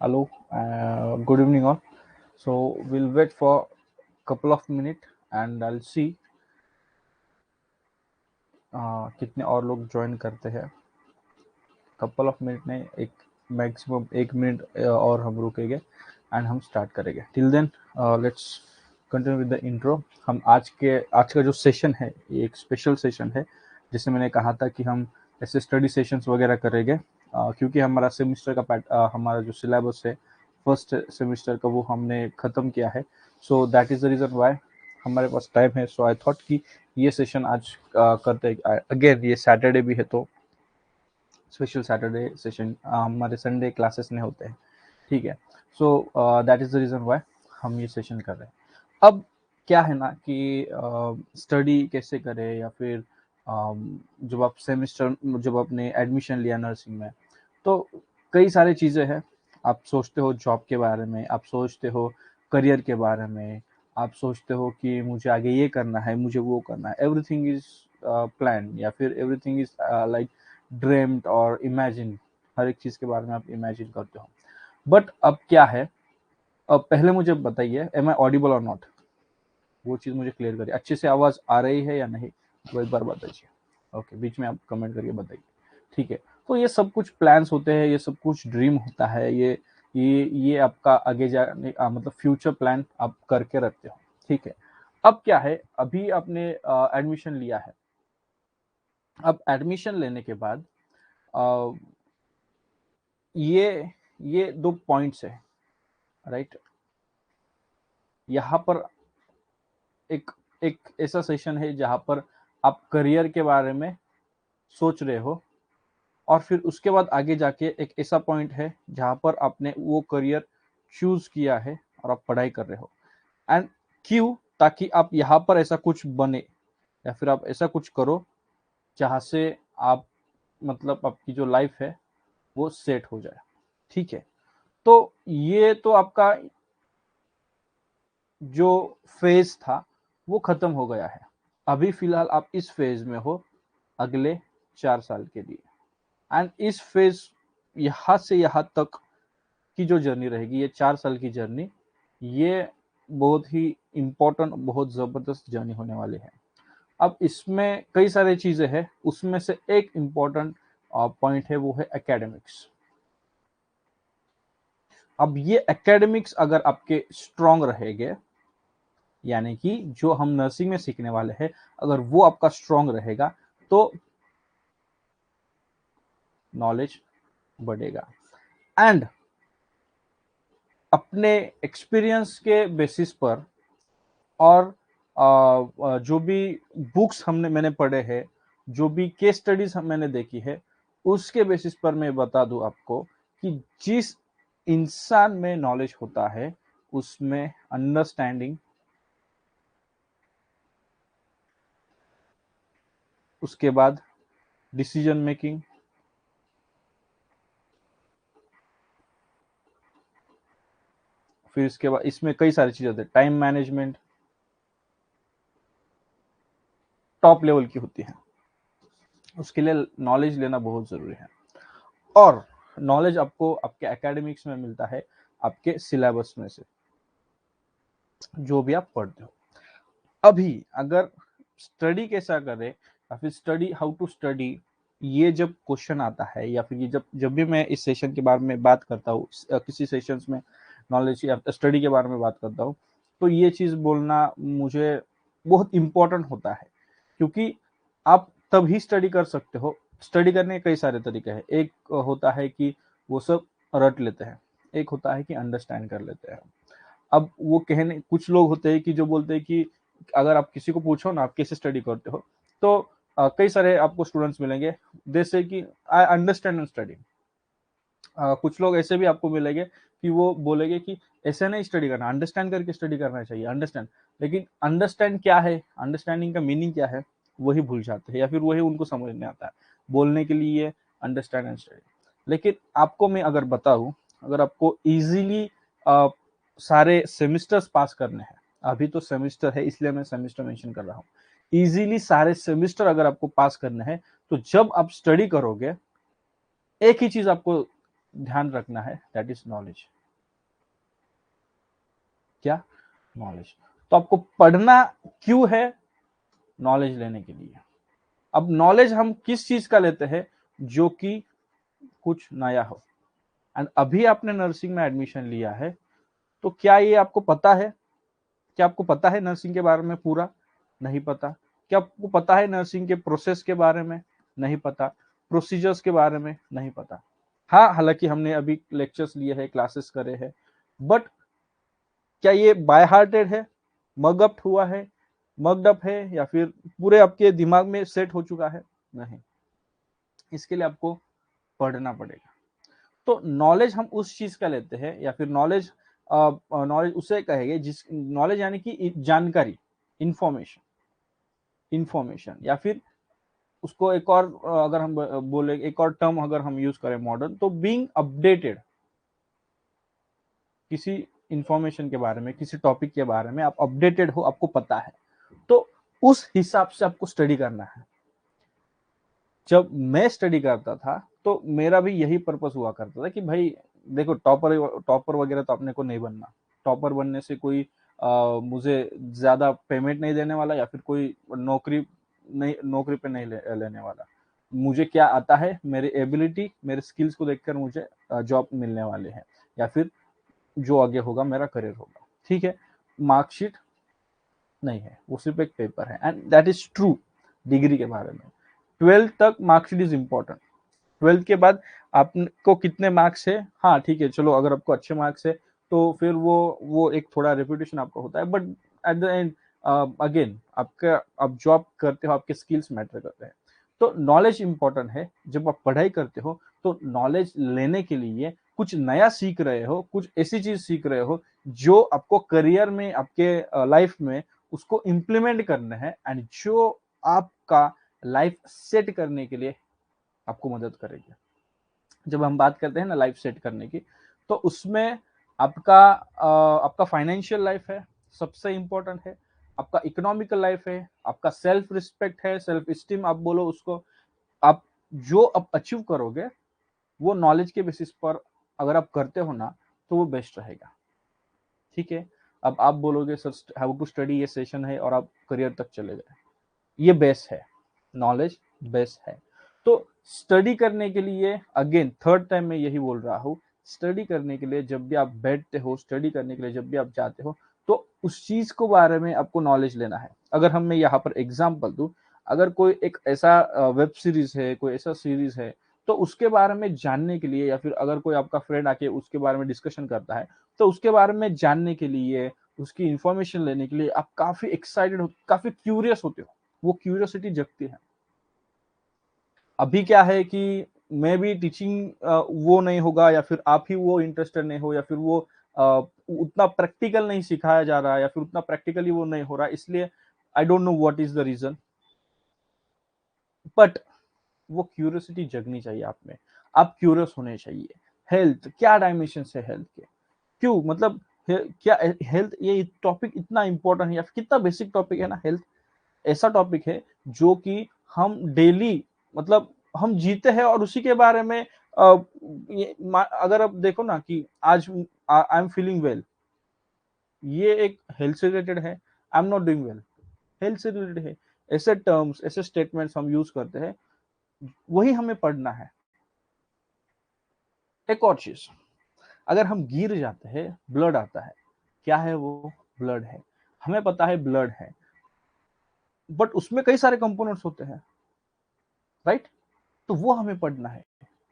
Hello, good evening all. So we'll wait for couple of minutes and I'll see कितने और लोग join करते हैं. कपल ऑफ मिनट नहीं, एक मैक्सिमम 1 मिनट और हम रुकेंगे एंड हम स्टार्ट करेंगे. Till then let's continue with the intro. हम आज का जो सेशन है ये एक स्पेशल सेशन है, जिससे मैंने कहा था कि हम ऐसे स्टडी सेशंस वगैरह करेंगे क्योंकि हमारा सेमिस्टर का हमारा जो सिलेबस है फर्स्ट सेमिस्टर का वो हमने ख़त्म किया है. So that is the reason why हमारे पास टाइम है. सो आई थॉट कि ये सेशन आज करते हैं. अगेन ये सैटरडे भी है तो स्पेशल सैटरडे सेशन, हमारे संडे क्लासेस नहीं होते हैं. ठीक है. So that is the reason why हम ये सेशन कर रहे हैं. अब क्या है ना कि स्टडी कैसे करें, या फिर जब आपने एडमिशन लिया नर्सिंग में तो कई सारी चीज़ें हैं. आप सोचते हो जॉब के बारे में, आप सोचते हो करियर के बारे में, आप सोचते हो कि मुझे आगे ये करना है, मुझे वो करना है. एवरीथिंग इज प्लान, या फिर एवरीथिंग इज लाइक ड्रीम्ड और इमेजिन. हर एक चीज़ के बारे में आप इमेजिन करते हो. बट अब क्या है, अब पहले मुझे बताइए, एम आई ऑडिबल और नॉट, वो चीज़ मुझे क्लियर करिए. अच्छे से आवाज़ आ रही है या नहीं, वो एक बार बताइए. ओके, बीच में आप कमेंट करके बताइए. ठीक है. तो ये सब कुछ प्लान्स होते हैं, ये सब कुछ ड्रीम होता है. ये आपका आगे जाने मतलब फ्यूचर प्लान आप करके रखते हो. ठीक है. अब क्या है, अभी आपने एडमिशन लिया है. अब एडमिशन लेने के बाद अ, ये दो पॉइंट्स है, राइट. यहाँ पर एक एक ऐसा सेशन है जहाँ पर आप करियर के बारे में सोच रहे हो, और फिर उसके बाद आगे जाके एक ऐसा पॉइंट है जहाँ पर आपने वो करियर चूज किया है और आप पढ़ाई कर रहे हो. एंड क्यों? ताकि आप यहाँ पर ऐसा कुछ बने, या फिर आप ऐसा कुछ करो जहाँ से आप मतलब आपकी जो लाइफ है वो सेट हो जाए. ठीक है. तो ये तो आपका जो फेज था वो खत्म हो गया है. अभी फिलहाल आप इस फेज में हो अगले 4 साल के लिए. एंड इस फेज, यहाँ से यहाँ तक की जो जर्नी रहेगी, ये 4 साल की जर्नी, ये बहुत ही इम्पोर्टेंट, बहुत ज़बरदस्त जर्नी होने वाली है. अब इसमें कई सारी चीज़ें हैं, उसमें से एक इम्पोर्टेंट पॉइंट है, वो है एकेडमिक्स. अब ये एकेडमिक्स अगर आपके स्ट्रांग रहेंगे, यानी कि जो हम नर्सिंग में सीखने वाले हैं, अगर वो आपका स्ट्रांग रहेगा तो नॉलेज बढ़ेगा. एंड अपने एक्सपीरियंस के बेसिस पर, और जो भी बुक्स मैंने पढ़े हैं, जो भी केस स्टडीज मैंने देखी है, उसके बेसिस पर मैं बता दूं आपको कि जिस इंसान में नॉलेज होता है उसमें अंडरस्टैंडिंग, उसके बाद डिसीजन मेकिंग, फिर इसके बाद इसमें कई सारी चीजें होती है. टाइम मैनेजमेंट टॉप लेवल की होती है. उसके लिए नॉलेज लेना बहुत जरूरी है. और नॉलेज आपको आपके एकेडमिक्स में मिलता है, आपके सिलेबस में से जो भी आप पढ़ते हो. अभी अगर स्टडी कैसा करें, या फिर स्टडी हाउ टू स्टडी, ये जब क्वेश्चन आता है, या फिर ये जब जब भी मैं इस सेशन के बारे में बात करता हूँ, किसी सेशंस में नॉलेज या स्टडी के बारे में बात करता हूँ, तो ये चीज़ बोलना मुझे बहुत इम्पोर्टेंट होता है. क्योंकि आप तभी स्टडी कर सकते हो. स्टडी करने के कई सारे तरीके हैं. एक होता है कि वो सब रट लेते हैं, एक होता है कि अंडरस्टैंड कर लेते हैं. अब वो कहने, कुछ लोग होते हैं कि जो बोलते हैं कि अगर आप किसी को पूछो ना आप कैसे स्टडी करते हो, तो कई सारे आपको स्टूडेंट्स मिलेंगे जैसे कि आई अंडरस्टैंड एंड स्टडी. कुछ लोग ऐसे भी आपको मिलेंगे कि वो बोलेंगे कि ऐसे नहीं स्टडी करना, अंडरस्टैंड करके स्टडी करना चाहिए. अंडरस्टैंड, लेकिन अंडरस्टैंड क्या है, अंडरस्टैंडिंग का मीनिंग क्या है, वही भूल जाते हैं, या फिर वही उनको समझ नहीं आता है. बोलने के लिए अंडरस्टैंड एंड स्टडी, लेकिन आपको मैं अगर बताऊं, अगर आपको इजीली सारे सेमिस्टर्स पास करने हैं, अभी तो सेमिस्टर है इसलिए मैं सेमिस्टर मेंशन कर रहा हूँ, इजीली सारे सेमिस्टर अगर आपको पास करने हैं, तो जब आप स्टडी करोगे एक ही चीज आपको ध्यान रखना है, दैट इज नॉलेज। क्या? नॉलेज। तो आपको पढ़ना क्यों है? नॉलेज लेने के लिए। अब नॉलेज हम किस चीज का लेते हैं? जो कि कुछ नया हो। एंड अभी आपने नर्सिंग में एडमिशन लिया है, तो क्या ये आपको पता है? क्या आपको पता है नर्सिंग के बारे में पूरा? नहीं पता। क्या आपको पता है नर्सिंग के प्रोसेस के बारे में? नहीं पता। प्रोसीजर्स के बारे में? नहीं पता। हाँ, हालांकि हमने अभी लेक्चर्स लिए हैं, क्लासेस करे हैं, बट क्या ये बाय हार्टेड है, मगअप हुआ है, मग्ड अप है, या फिर पूरे आपके दिमाग में सेट हो चुका है? नहीं। इसके लिए आपको पढ़ना पड़ेगा। तो नॉलेज हम उस चीज का लेते हैं, या फिर नॉलेज नॉलेज उसे कहेंगे जिस नॉलेज यानी कि जानकारी, इंफॉर्मेशन, इंफॉर्मेशन, या फिर उसको एक और अगर हम बोले, एक और टर्म अगर हम यूज करें मॉडर्न, तो बीइंग अपडेटेड। किसी इंफॉर्मेशन के बारे में, किसी टॉपिक के बारे में आप अपडेटेड हो, आपको पता है, तो उस हिसाब से आपको स्टडी करना है। जब मैं स्टडी करता था तो मेरा भी यही पर्पस हुआ करता था कि भाई देखो, टॉपर टॉपर वगैरह तो अपने को नहीं बनना। टॉपर बनने से कोई मुझे ज्यादा पेमेंट नहीं देने वाला, या फिर कोई नौकरी नहीं, नौकरी पे नहीं लेने वाला। मुझे क्या आता है, मेरे एबिलिटी, मेरे स्किल्स को देखकर मुझे जॉब मिलने वाले हैं, या फिर जो आगे होगा मेरा करियर होगा। ठीक है, मार्कशीट नहीं है, वो सिर्फ एक पेपर है, and that is true. Degree के बारे में 12th तक मार्कशीट इज इंपॉर्टेंट। 12th के बाद आपको कितने मार्क्स है, हाँ ठीक है, चलो अगर आपको अच्छे मार्क्स है तो फिर वो एक थोड़ा रेपुटेशन आपका होता है, but at the end again आपका, आप जॉब करते हो, आपके स्किल्स मैटर करते हैं। तो नॉलेज इंपॉर्टेंट है। जब आप पढ़ाई करते हो तो नॉलेज लेने के लिए कुछ नया सीख रहे हो, कुछ ऐसी चीज सीख रहे हो जो आपको करियर में, आपके लाइफ में उसको इम्प्लीमेंट करना है, एंड जो आपका लाइफ सेट करने के लिए आपको मदद करेगी। जब हम बात करते हैं ना लाइफ सेट करने की, तो उसमें आपका फाइनेंशियल लाइफ है, सबसे इंपॉर्टेंट है। आपका इकोनॉमिकल लाइफ है, आपका सेल्फ रिस्पेक्ट है, सेल्फ स्टीम आप बोलो उसको। आप जो आप अचीव करोगे वो नॉलेज के बेसिस पर अगर आप करते हो ना, तो वो बेस्ट रहेगा। ठीक है, अब आप बोलोगे सर हाउ टू स्टडी, ये सेशन है और आप करियर तक चले गए, ये बेस है, नॉलेज बेस है। तो स्टडी करने के लिए अगेन थर्ड टाइम मैं यही बोल रहा हूँ, स्टडी करने के लिए जब भी आप बैठते हो, स्टडी करने के लिए जब भी आप जाते हो, तो उस चीज को बारे में आपको नॉलेज लेना है। अगर हम मैं यहाँ पर एग्जांपल दूं, अगर कोई एक ऐसा वेब सीरीज है, कोई ऐसा सीरीज है, तो उसके बारे में जानने के लिए, या फिर अगर कोई आपका फ्रेंड आके उसके बारे में डिस्कशन करता है, तो उसके बारे में जानने के लिए, उसकी इंफॉर्मेशन लेने के लिए आप काफी एक्साइटेड हो, काफी क्यूरियस होते हो, वो क्यूरियोसिटी जगती है। अभी क्या है कि मैं भी टीचिंग वो नहीं होगा, या फिर आप ही वो इंटरेस्टेड नहीं हो, या फिर वो उतना प्रैक्टिकल नहीं सिखाया जा रहा है, या फिर उतना प्रैक्टिकली वो नहीं हो रहा, इसलिए I don't know what is the reason, but वो क्यूरियोसिटी जगनी चाहिए आप में। आप क्यूरियस होने चाहिए। हेल्थ, क्या डायमेंशन है हेल्थ के, क्यों मतलब क्या हेल्थ, ये टॉपिक इतना इंपॉर्टेंट है, या फिर कितना बेसिक टॉपिक है ना हेल्थ। ऐसा टॉपिक है जो कि हम डेली, मतलब हम जीते हैं और उसी के बारे में अगर आप देखो ना कि आज आई एम फीलिंग वेल, ये एक हेल्थ से रिलेटेड है। I am not doing well, health से रिलेटेड है। ऐसे टर्म्स, ऐसे स्टेटमेंट्स हम यूज करते हैं, वही हमें पढ़ना है। एक और चीज, अगर हम गिर जाते हैं, ब्लड आता है, क्या है वो? ब्लड है। हमें पता है ब्लड है, बट उसमें कई सारे कंपोनेंट्स होते हैं, राइट? तो वो हमें पढ़ना है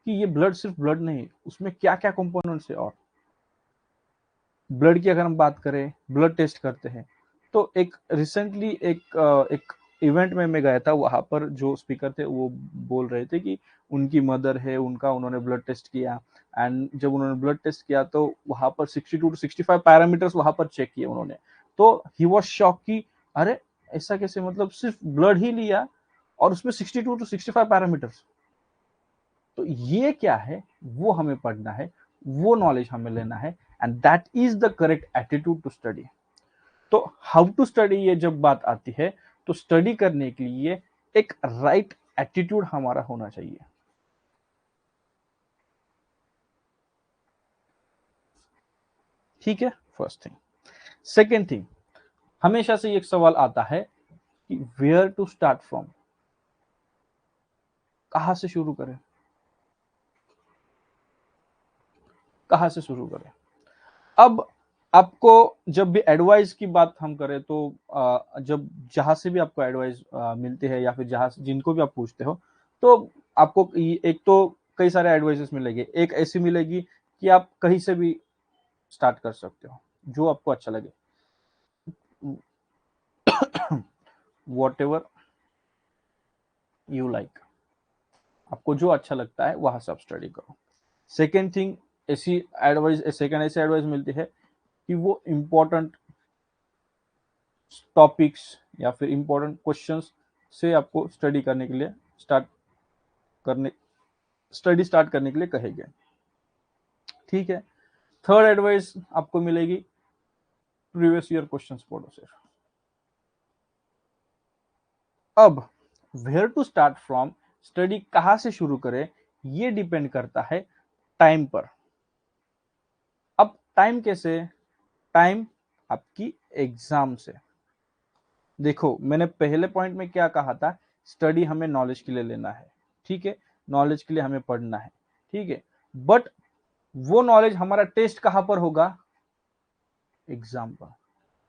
कि ये ब्लड सिर्फ ब्लड नहीं, उसमें क्या क्या कंपोनेंट्स है। और ब्लड की अगर हम बात करें, ब्लड टेस्ट करते हैं, तो एक रिसेंटली एक इवेंट में मैं गया था, वहां पर जो स्पीकर थे वो बोल रहे थे कि उनकी मदर है, उनका उन्होंने ब्लड टेस्ट किया, एंड जब उन्होंने ब्लड टेस्ट किया तो वहां पर 62 to 65 पैरामीटर्स वहां पर चेक किए उन्होंने। तो ही वॉज शॉक कि अरे ऐसा कैसे, मतलब सिर्फ ब्लड ही लिया और उसमें 62 to 65 पैरामीटर्स। तो ये क्या है, वो हमें पढ़ना है, वो नॉलेज हमें लेना है, and that is the correct attitude to study. तो हाउ टू स्टडी, ये जब बात आती है, तो स्टडी करने के लिए एक राइट एटीट्यूड हमारा होना चाहिए। ठीक है, फर्स्ट थिंग। सेकेंड थिंग, हमेशा से एक सवाल आता है कि वेयर टू स्टार्ट फ्रॉम, कहां से शुरू करें, कहां से शुरू करें। अब आपको जब भी एडवाइस की बात हम करें तो जब जहां से भी आपको एडवाइस मिलती है या फिर जहां जिनको भी आप पूछते हो, तो आपको एक तो कई सारे एडवाइसेस मिलेंगे। एक ऐसी मिलेगी कि आप कहीं से भी स्टार्ट कर सकते हो, जो आपको अच्छा लगे, वॉट एवर यू लाइक, आपको जो अच्छा लगता है वहां से आप स्टडी करो। सेकेंड थिंग, ऐसी एडवाइस मिलती है कि वो इम्पोर्टेंट टॉपिक्स या फिर इम्पोर्टेंट क्वेश्चंस से आपको स्टडी स्टार्ट करने के लिए कहेंगे। ठीक है। थर्ड एडवाइस आपको मिलेगी, प्रीवियस ईयर क्वेश्चंस पढ़ो सिर्फ। अब where to start from, study कहां से शुरू करें, ये डिपेंड करता है टाइम पर। अब टाइम कैसे, टाइम आपकी एग्जाम से। देखो मैंने पहले पॉइंट में क्या कहा था, स्टडी हमें नॉलेज के लिए लेना है, ठीक है, नॉलेज के लिए हमें पढ़ना है, ठीक है, बट वो नॉलेज हमारा टेस्ट कहां पर होगा, एग्जाम पर।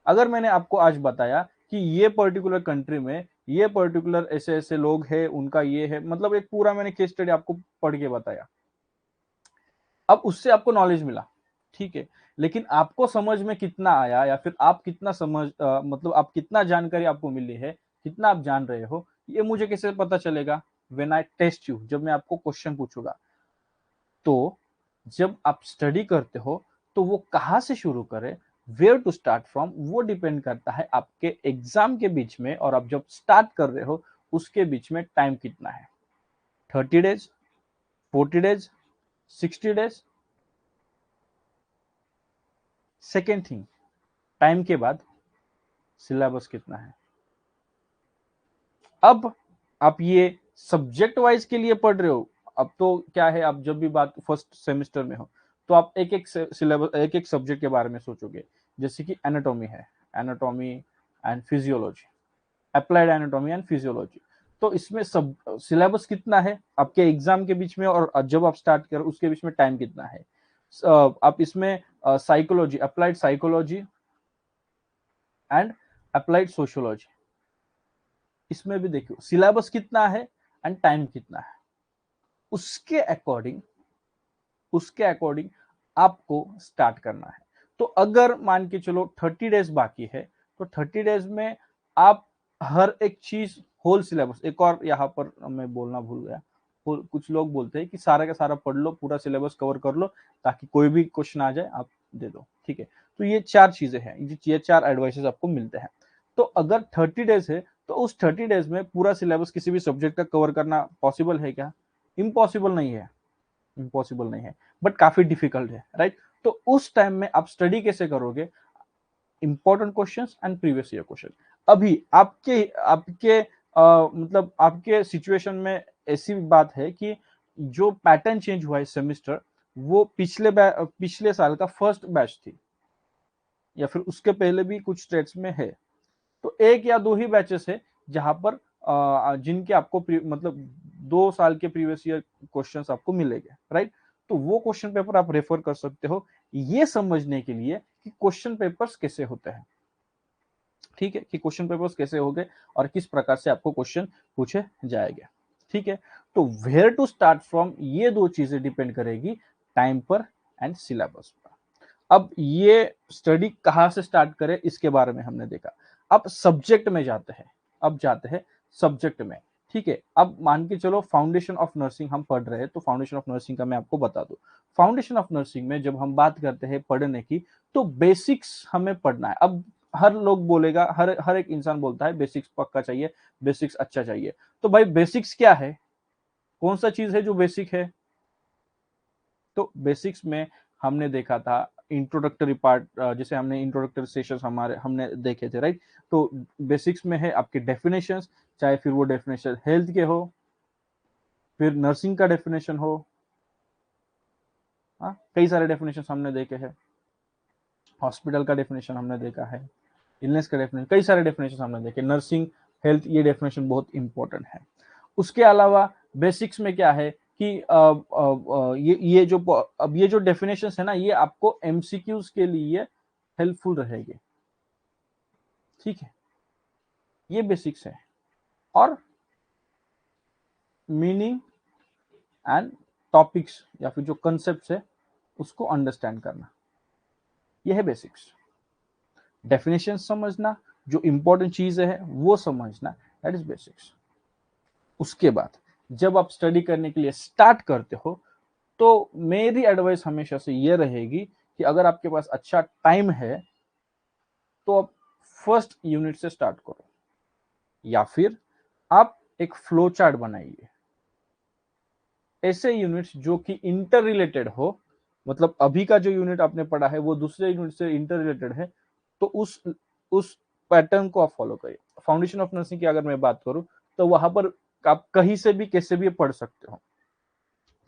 अगर मैंने आपको आज बताया कि ये पर्टिकुलर कंट्री में ये पर्टिकुलर ऐसे ऐसे लोग हैं, उनका ये है, मतलब एक पूरा मैंने केस स्टडी आपको पढ़ के बताया, अब उससे आपको नॉलेज मिला, ठीक है, लेकिन आपको समझ में कितना आया या फिर आप कितना मतलब आप कितना जानकारी आपको मिली है, कितना आप जान रहे हो, ये मुझे कैसे पता चलेगा, व्हेन आई टेस्ट यू, जब मैं आपको क्वेश्चन पूछूंगा। तो जब आप स्टडी करते हो तो वो कहां से शुरू करें, वेयर टू स्टार्ट फ्रॉम, वो डिपेंड करता है आपके एग्जाम के बीच में और आप जब स्टार्ट कर रहे हो उसके बीच में टाइम कितना है, 30 days, 40 days, 60 days. Second thing, time के बाद सिलेबस कितना है। अब आप ये सब्जेक्ट वाइज के लिए पढ़ रहे हो, अब तो क्या है, आप जब भी बात फर्स्ट सेमेस्टर में हो तो आप एक एक सिलेबस, एक एक सब्जेक्ट के बारे में सोचोगे। जैसे कि एनाटॉमी है, anatomy and physiology, applied anatomy and physiology, तो इसमें सब सिलेबस कितना है आपके एग्जाम के बीच में और जब आप स्टार्ट करो उसके बीच में टाइम कितना है। आप इसमें psychology, applied psychology and applied sociology, इसमें भी देखियो सिलेबस कितना है एंड टाइम कितना है, उसके अकॉर्डिंग आपको स्टार्ट करना है। तो अगर मान के चलो 30 डेज बाकी है तो 30 डेज में आप हर एक चीज होल सिलेबस, एक और यहाँ पर मैं बोलना भूल गया, कुछ लोग बोलते हैं कि सारा का सारा पढ़ लो, पूरा सिलेबस कवर कर लो ताकि कोई भी क्वेश्चन आ जाए आप दे दो, ठीक है। तो ये चार चीजें हैं, ये चार एडवाइसेस आपको मिलते हैं। तो अगर 30 डेज है तो उस 30 डेज में पूरा सिलेबस किसी भी सब्जेक्ट का कवर करना पॉसिबल है क्या, इम्पॉसिबल नहीं है, इम्पॉसिबल नहीं है, बट काफी डिफिकल्ट है, राइट। तो उस टाइम में आप स्टडी कैसे करोगे, important questions and previous year question. अभी आपके आपके मतलब आपके सिचुएशन में ऐसी बात है कि जो पैटर्न चेंज हुआ है सेमेस्टर, वो पिछले साल का फर्स्ट बैच थी या फिर उसके पहले भी कुछ स्टेट्स में है, तो एक या दो ही बैचेस है जहां पर जिनके आपको मतलब 2 साल के प्रीवियस ईयर क्वेश्चंस आपको मिलेंगे, राइट। तो वो क्वेश्चन पेपर आप रेफर कर सकते हो ये समझने के लिए कि क्वेश्चन पेपर्स कैसे होते हैं, ठीक है, कि क्वेश्चन पेपर्स कैसे होंगे और किस प्रकार से आपको क्वेश्चन पूछे जाएंगे, ठीक है। तो वेयर टू स्टार्ट फ्रॉम, ये दो चीजें डिपेंड करेगी टाइम पर एंड सिलेबस पर। अब ये स्टडी कहां से स्टार्ट करें इसके बारे में हमने देखा। अब सब्जेक्ट में जाते हैं, अब जाते हैं सब्जेक्ट में, ठीक है। अब मान के चलो फाउंडेशन ऑफ नर्सिंग हम पढ़ रहे हैं, तो फाउंडेशन ऑफ नर्सिंग का मैं आपको बता दूं। फाउंडेशन ऑफ नर्सिंग में जब हम बात करते हैं पढ़ने की, तो बेसिक्स हमें पढ़ना है। अब हर लोग बोलेगा, हर हर एक इंसान बोलता है बेसिक्स पक्का चाहिए, बेसिक्स अच्छा चाहिए। तो भाई बेसिक्स क्या है, कौन सा चीज है जो बेसिक है। तो बेसिक्स में हमने देखा था इंट्रोडक्टरी पार्ट, जैसे हमने इंट्रोडक्टरी सेशंस हमारे हमने देखे थे, राइट। तो बेसिक्स में है आपके डेफिनेशंस, चाहे फिर वो डेफिनेशन हेल्थ के हो, फिर नर्सिंग का डेफिनेशन हो, हाँ कई सारे डेफिनेशन हमने देखे हैं। हॉस्पिटल का डेफिनेशन हमने देखा है, इलनेस का डेफिनेशन, कई सारे डेफिनेशन हमने देखे, नर्सिंग, हेल्थ, ये डेफिनेशन बहुत इंपॉर्टेंट है। उसके अलावा बेसिक्स में क्या है कि ये जो डेफिनेशन है ना, ये आपको एमसीक्यूज के लिए हेल्पफुल रहेंगे, ठीक है, ये बेसिक्स है। और मीनिंग एंड टॉपिक्स या फिर जो कंसेप्ट है उसको अंडरस्टैंड करना, ये है बेसिक्स। डेफिनेशन समझना, जो इंपॉर्टेंट चीज है वो समझना, दैट इज बेसिक्स। उसके बाद जब आप स्टडी करने के लिए स्टार्ट करते हो तो मेरी एडवाइस हमेशा से ये रहेगी कि अगर आपके पास अच्छा टाइम है तो आप फर्स्ट यूनिट से स्टार्ट करो, या फिर आप एक फ्लो चार्ट बनाइए, ऐसे यूनिट्स जो कि इंटर रिलेटेड हो, मतलब अभी का जो यूनिट आपने पढ़ा है वो दूसरे यूनिट से इंटर रिलेटेड है, तो उस पैटर्न को आप फॉलो करिए। फाउंडेशन ऑफ नर्सिंग की अगर मैं बात करूं तो वहां पर आप कहीं से भी कैसे भी पढ़ सकते हो,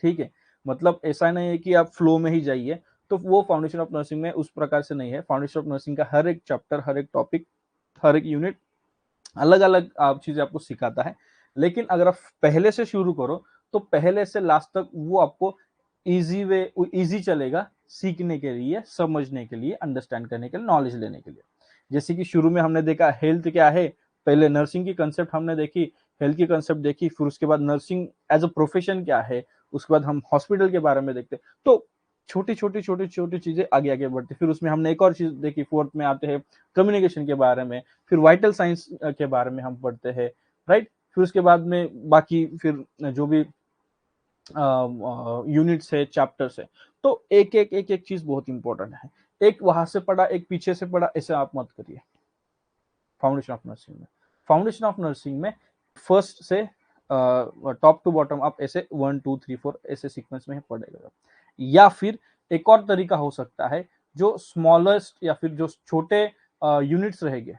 ठीक है, मतलब ऐसा नहीं है कि आप फ्लो में ही जाइए, तो वो फाउंडेशन ऑफ नर्सिंग में उस प्रकार से नहीं है। फाउंडेशन ऑफ नर्सिंग का हर एक चैप्टर, हर एक टॉपिक, हर एक यूनिट अलग अलग चीजें आपको सिखाता है। लेकिन अगर आप पहले से शुरू करो तो पहले से लास्ट तक वो आपको इजी चलेगा, सीखने के लिए, समझने के लिए, अंडरस्टैंड करने के लिए, नॉलेज लेने के लिए। जैसे कि शुरू में हमने देखा हेल्थ क्या है, पहले नर्सिंग की कंसेप्ट हमने देखी, हेल्थ की कंसेप्ट देखी, फिर उसके बाद नर्सिंग एज अ प्रोफेशन क्या है, उसके बाद हम हॉस्पिटल के बारे में देखते, तो छोटी छोटी छोटी छोटी चीजें आगे आगे बढ़ती। फिर उसमें हमने एक और चीज देखी, फोर्थ में आते हैं कम्युनिकेशन के बारे में, फिर वाइटल साइंस के बारे में हम पढ़ते हैं, राइट। फिर उसके बाद में बाकी फिर जो भी यूनिट्स है, चैप्टर्स है, तो एक एक चीज बहुत इंपॉर्टेंट है। एक वहां से पढ़ा, एक पीछे से पढ़ा, ऐसे आप मत करिए। फाउंडेशन ऑफ नर्सिंग में फर्स्ट से टॉप टू बॉटम आप ऐसे 1 2 3 4 ऐसे सीक्वेंस में पढ़ेगा। या फिर एक और तरीका हो सकता है, जो स्मॉलेस्ट या फिर जो छोटे यूनिट्स रहेंगे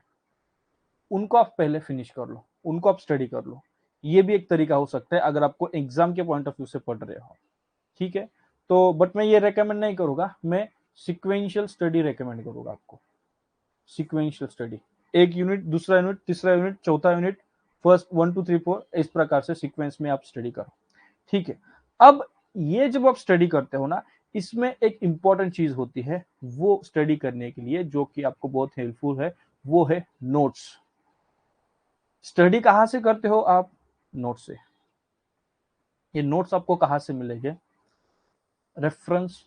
उनको आप पहले फिनिश कर लो, उनको आप स्टडी कर लो, ये भी एक तरीका हो सकता है अगर आपको एग्जाम के पॉइंट ऑफ व्यू से पढ़ रहे हो, ठीक है। तो बट मैं ये रेकमेंड नहीं करूंगा, मैं सिक्वेंशियल स्टडी रेकमेंड करूंगा आपको। सिक्वेंशियल स्टडी, एक यूनिट, दूसरा यूनिट, तीसरा यूनिट, चौथा यूनिट, फर्स्ट 1 2 3 4, इस प्रकार से सीक्वेंस में आप स्टडी करो, ठीक है। अब ये जब आप स्टडी करते हो ना, इसमें एक इंपॉर्टेंट चीज होती है वो स्टडी करने के लिए, जो कि आपको बहुत हेल्पफुल है, वो है नोट्स। स्टडी कहां से करते हो आप? नोट से। ये नोट्स आपको कहां से मिलेंगे? रेफरेंस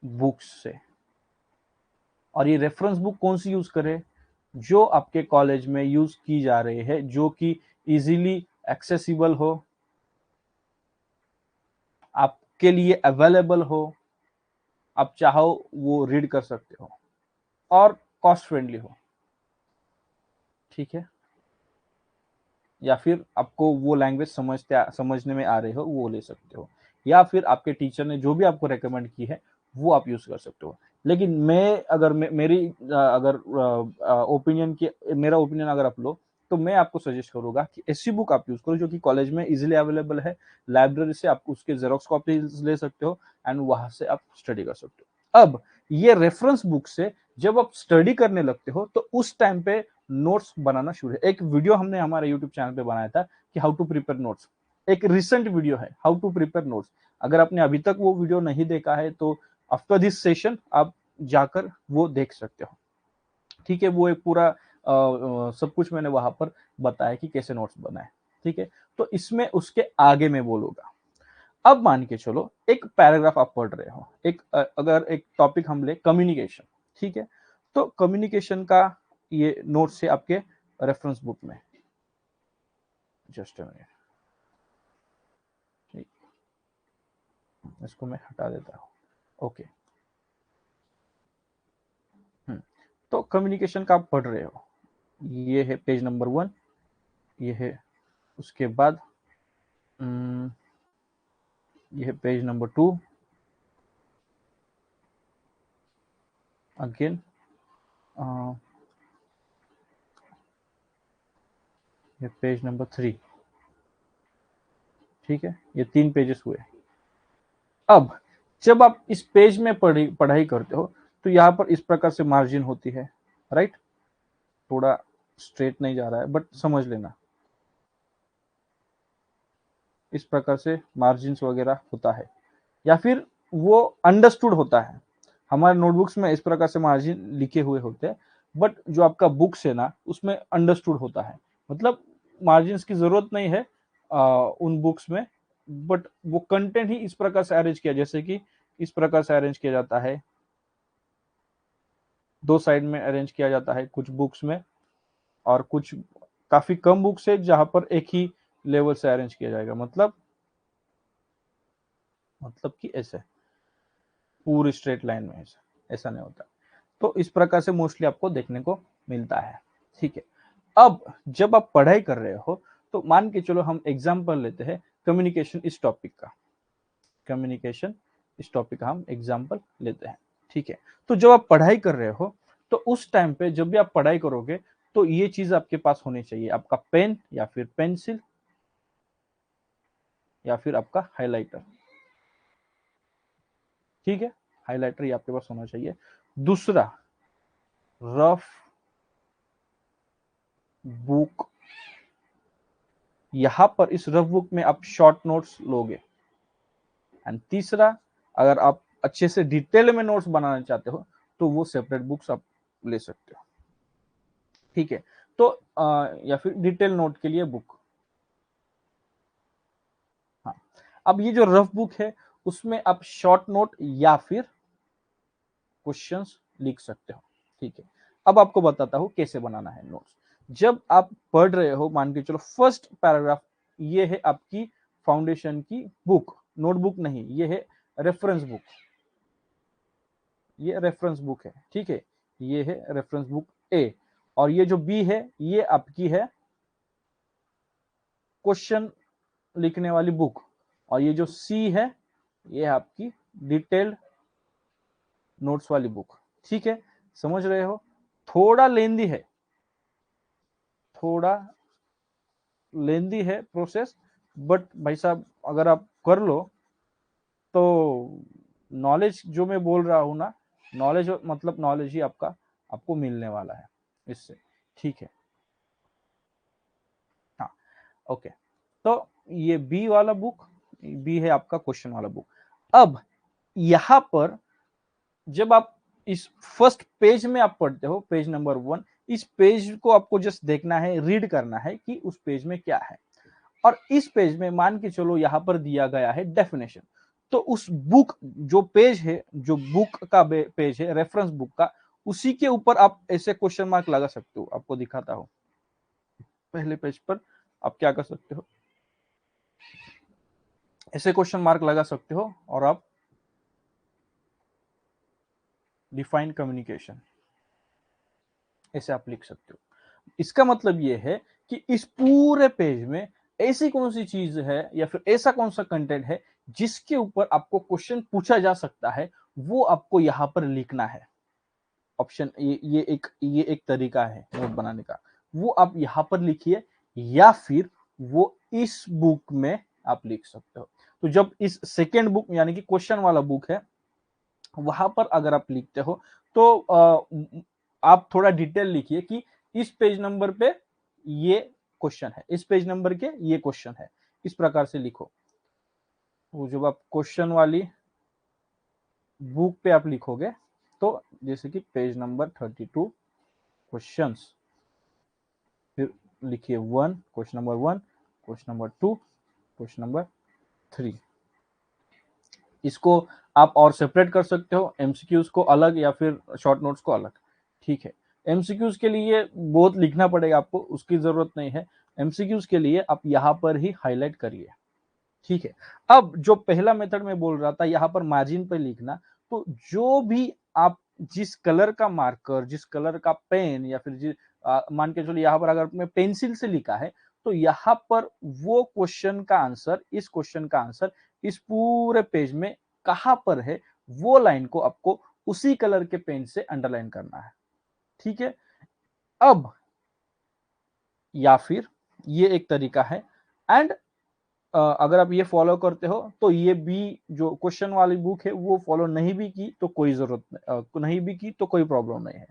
बुक्स से। और ये रेफरेंस बुक कौन सी यूज करें? जो आपके कॉलेज में यूज की जा रही है, जो कि इजीली एक्सेसिबल हो, आपके लिए अवेलेबल हो, आप चाहो वो रीड कर सकते हो, और कॉस्ट फ्रेंडली हो, ठीक है। या फिर आपको वो लैंग्वेज समझने में आ रही हो वो ले सकते हो, या फिर आपके टीचर ने जो भी आपको रेकमेंड की है वो आप यूज कर सकते हो। लेकिन मैं अगर मेरी अगर ओपिनियन की मेरा ओपिनियन अगर आप लो, तो मैं आपको सजेस्ट करूंगा कि ऐसी बुक आप यूज करो जो कि कॉलेज में इजीली अवेलेबल है, लाइब्रेरी से आप उसके जेरोक्स कॉपी ले सकते हो एंड वहां से आप स्टडी कर सकते हो। अब ये रेफरेंस बुक से जब आप स्टडी करने लगते हो तो उस टाइम पे नोट्स बनाना शुरू है। एक वीडियो हमने हमारे यूट्यूब चैनल पे बनाया था कि हाउ टू प्रिपेयर नोट्स, एक रिसेंट वीडियो है हाउ टू प्रिपेयर नोट्स। अगर आपने अभी तक वो वीडियो नहीं देखा है तो आफ्टर दिस सेशन आप जाकर वो देख सकते हो, ठीक है। वो एक पूरा सब कुछ मैंने वहां पर बताया कि कैसे नोट्स बनाए, ठीक है। तो इसमें उसके आगे मैं बोलूंगा। अब मान के चलो एक पैराग्राफ आप पढ़ रहे हो, एक अगर एक टॉपिक हम ले कम्युनिकेशन, ठीक है। तो कम्युनिकेशन का ये नोट्स है आपके रेफरेंस बुक में। जस्ट अ मिनट, ठीक, इसको मैं हटा देता हूँ, ओके। तो कम्युनिकेशन का आप पढ़ रहे हो, ये है पेज नंबर 1, ये है उसके बाद ये है पेज नंबर 2, अगेन ये पेज नंबर 3, ठीक है। ये 3 पेजेस हुए। अब जब आप इस पेज में पढ़ाई करते हो तो यहाँ पर इस प्रकार से मार्जिन होती है, राइट। थोड़ा स्ट्रेट नहीं जा रहा है बट समझ लेना, इस प्रकार से मार्जिन्स वगैरह होता है, या फिर वो अंडरस्टूड होता है। हमारे नोटबुक्स में इस प्रकार से मार्जिन लिखे हुए होते हैं, बट जो आपका बुक्स है ना उसमें अंडरस्टूड होता है, मतलब मार्जिन्स की जरूरत नहीं है उन बुक्स में, बट वो कंटेंट ही इस प्रकार से अरेंज किया, जैसे कि इस प्रकार से अरेंज किया जाता है, दो साइड में अरेंज किया जाता है कुछ बुक्स में, और कुछ काफी कम बुक्स है जहां पर एक ही लेवल से अरेंज किया जाएगा, मतलब कि ऐसे पूरी स्ट्रेट लाइन में ऐसा नहीं होता। तो इस प्रकार से मोस्टली आपको देखने को मिलता है, ठीक है। अब जब आप पढ़ाई कर रहे हो तो मान के चलो हम एग्जांपल लेते हैं कम्युनिकेशन इस टॉपिक का, कम्युनिकेशन इस टॉपिक का हम एग्जांपल लेते हैं, ठीक है। तो जब आप पढ़ाई कर रहे हो तो उस टाइम पे जब भी आप पढ़ाई करोगे तो ये चीज आपके पास होनी चाहिए, आपका पेन या फिर पेंसिल या फिर आपका हाइलाइटर, ठीक है। हाइलाइटर ये आपके पास होना चाहिए। दूसरा, रफ बुक, यहां पर इस रफ बुक में आप शॉर्ट नोट्स लोगे। एंड तीसरा, अगर आप अच्छे से डिटेल में नोट्स बनाना चाहते हो तो वो सेपरेट बुक्स आप ले सकते हो, ठीक है। तो या फिर डिटेल नोट के लिए बुक। हाँ, अब ये जो रफ बुक है उसमें आप शॉर्ट नोट या फिर क्वेश्चंस लिख सकते हो, ठीक है। अब आपको बताता हूं कैसे बनाना है नोट्स। जब आप पढ़ रहे हो, मान के चलो फर्स्ट पैराग्राफ, ये है आपकी फाउंडेशन की बुक, नोटबुक नहीं, ये है रेफरेंस बुक, ये रेफरेंस बुक है, ठीक है। ये है रेफरेंस बुक ए, और ये जो बी है ये आपकी है क्वेश्चन लिखने वाली बुक, और ये जो सी है ये आपकी डिटेल्ड नोट्स वाली बुक, ठीक है। समझ रहे हो, थोड़ा लेंदी है, थोड़ा लेंदी है प्रोसेस, बट भाई साहब अगर आप कर लो तो नॉलेज जो मैं बोल रहा हूं ना, नॉलेज मतलब नॉलेज ही आपका आपको मिलने वाला है इससे, ठीक है। हाँ, ओके। तो ये बी वाला बुक, बी है आपका क्वेश्चन वाला बुक। अब यहां पर जब आप इस फर्स्ट पेज में आप पढ़ते हो, पेज नंबर 1, इस पेज को आपको जस्ट देखना है, रीड करना है कि उस पेज में क्या है। और इस पेज में मान के चलो यहां पर दिया गया है डेफिनेशन, तो उस बुक जो पेज है, जो बुक का पेज है रेफरेंस बुक का, उसी के ऊपर आप ऐसे क्वेश्चन मार्क लगा सकते हो। आपको दिखाता हूं, पहले पेज पर आप क्या कर सकते हो, ऐसे क्वेश्चन मार्क लगा सकते हो और आप डिफाइन कम्युनिकेशन ऐसे आप लिख सकते हो। इसका मतलब ये है कि इस पूरे पेज में ऐसी कौन सी चीज है या फिर ऐसा कौन सा कंटेंट है जिसके ऊपर आपको क्वेश्चन पूछा जा सकता है, वो आपको यहां पर लिखना है। ऑप्शन ये एक तरीका है नोट बनाने का, वो आप यहां पर लिखिए, या फिर वो इस बुक में आप लिख सकते हो। तो जब इस सेकेंड बुक यानी कि क्वेश्चन वाला बुक है वहां पर अगर आप लिखते हो तो आप थोड़ा डिटेल लिखिए कि इस पेज नंबर पे ये क्वेश्चन है, इस पेज नंबर के ये क्वेश्चन है, इस प्रकार से लिखो। वो जब आप क्वेश्चन वाली बुक पे आप लिखोगे तो जैसे कि पेज नंबर 32 क्वेश्चंस, फिर लिखिए 1, question number 1, question number 2, question number 3। इसको आप और सेपरेट कर सकते हो, एमसीक्यूज को अलग या फिर शॉर्ट नोट्स को अलग, ठीक है। एमसीक्यूज के लिए बहुत लिखना पड़ेगा आपको, उसकी जरूरत नहीं है। एमसीक्यूज के लिए आप यहां पर ही हाईलाइट करिए, ठीक है। अब जो पहला मेथड में बोल रहा था यहां पर मार्जिन पे लिखना, तो जो भी आप जिस कलर का मार्कर, जिस कलर का पेन या फिर मान के चलो यहां पर अगर मैं पेंसिल से लिखा है तो यहां पर वो क्वेश्चन का आंसर, इस क्वेश्चन का आंसर इस पूरे पेज में कहां पर है, वो लाइन को आपको उसी कलर के पेन से अंडरलाइन करना है, ठीक है। अब या फिर ये एक तरीका है। एंड अगर आप ये फॉलो करते हो तो ये भी जो क्वेश्चन वाली बुक है वो फॉलो नहीं भी की तो कोई जरूरत नहीं भी की तो कोई प्रॉब्लम नहीं है।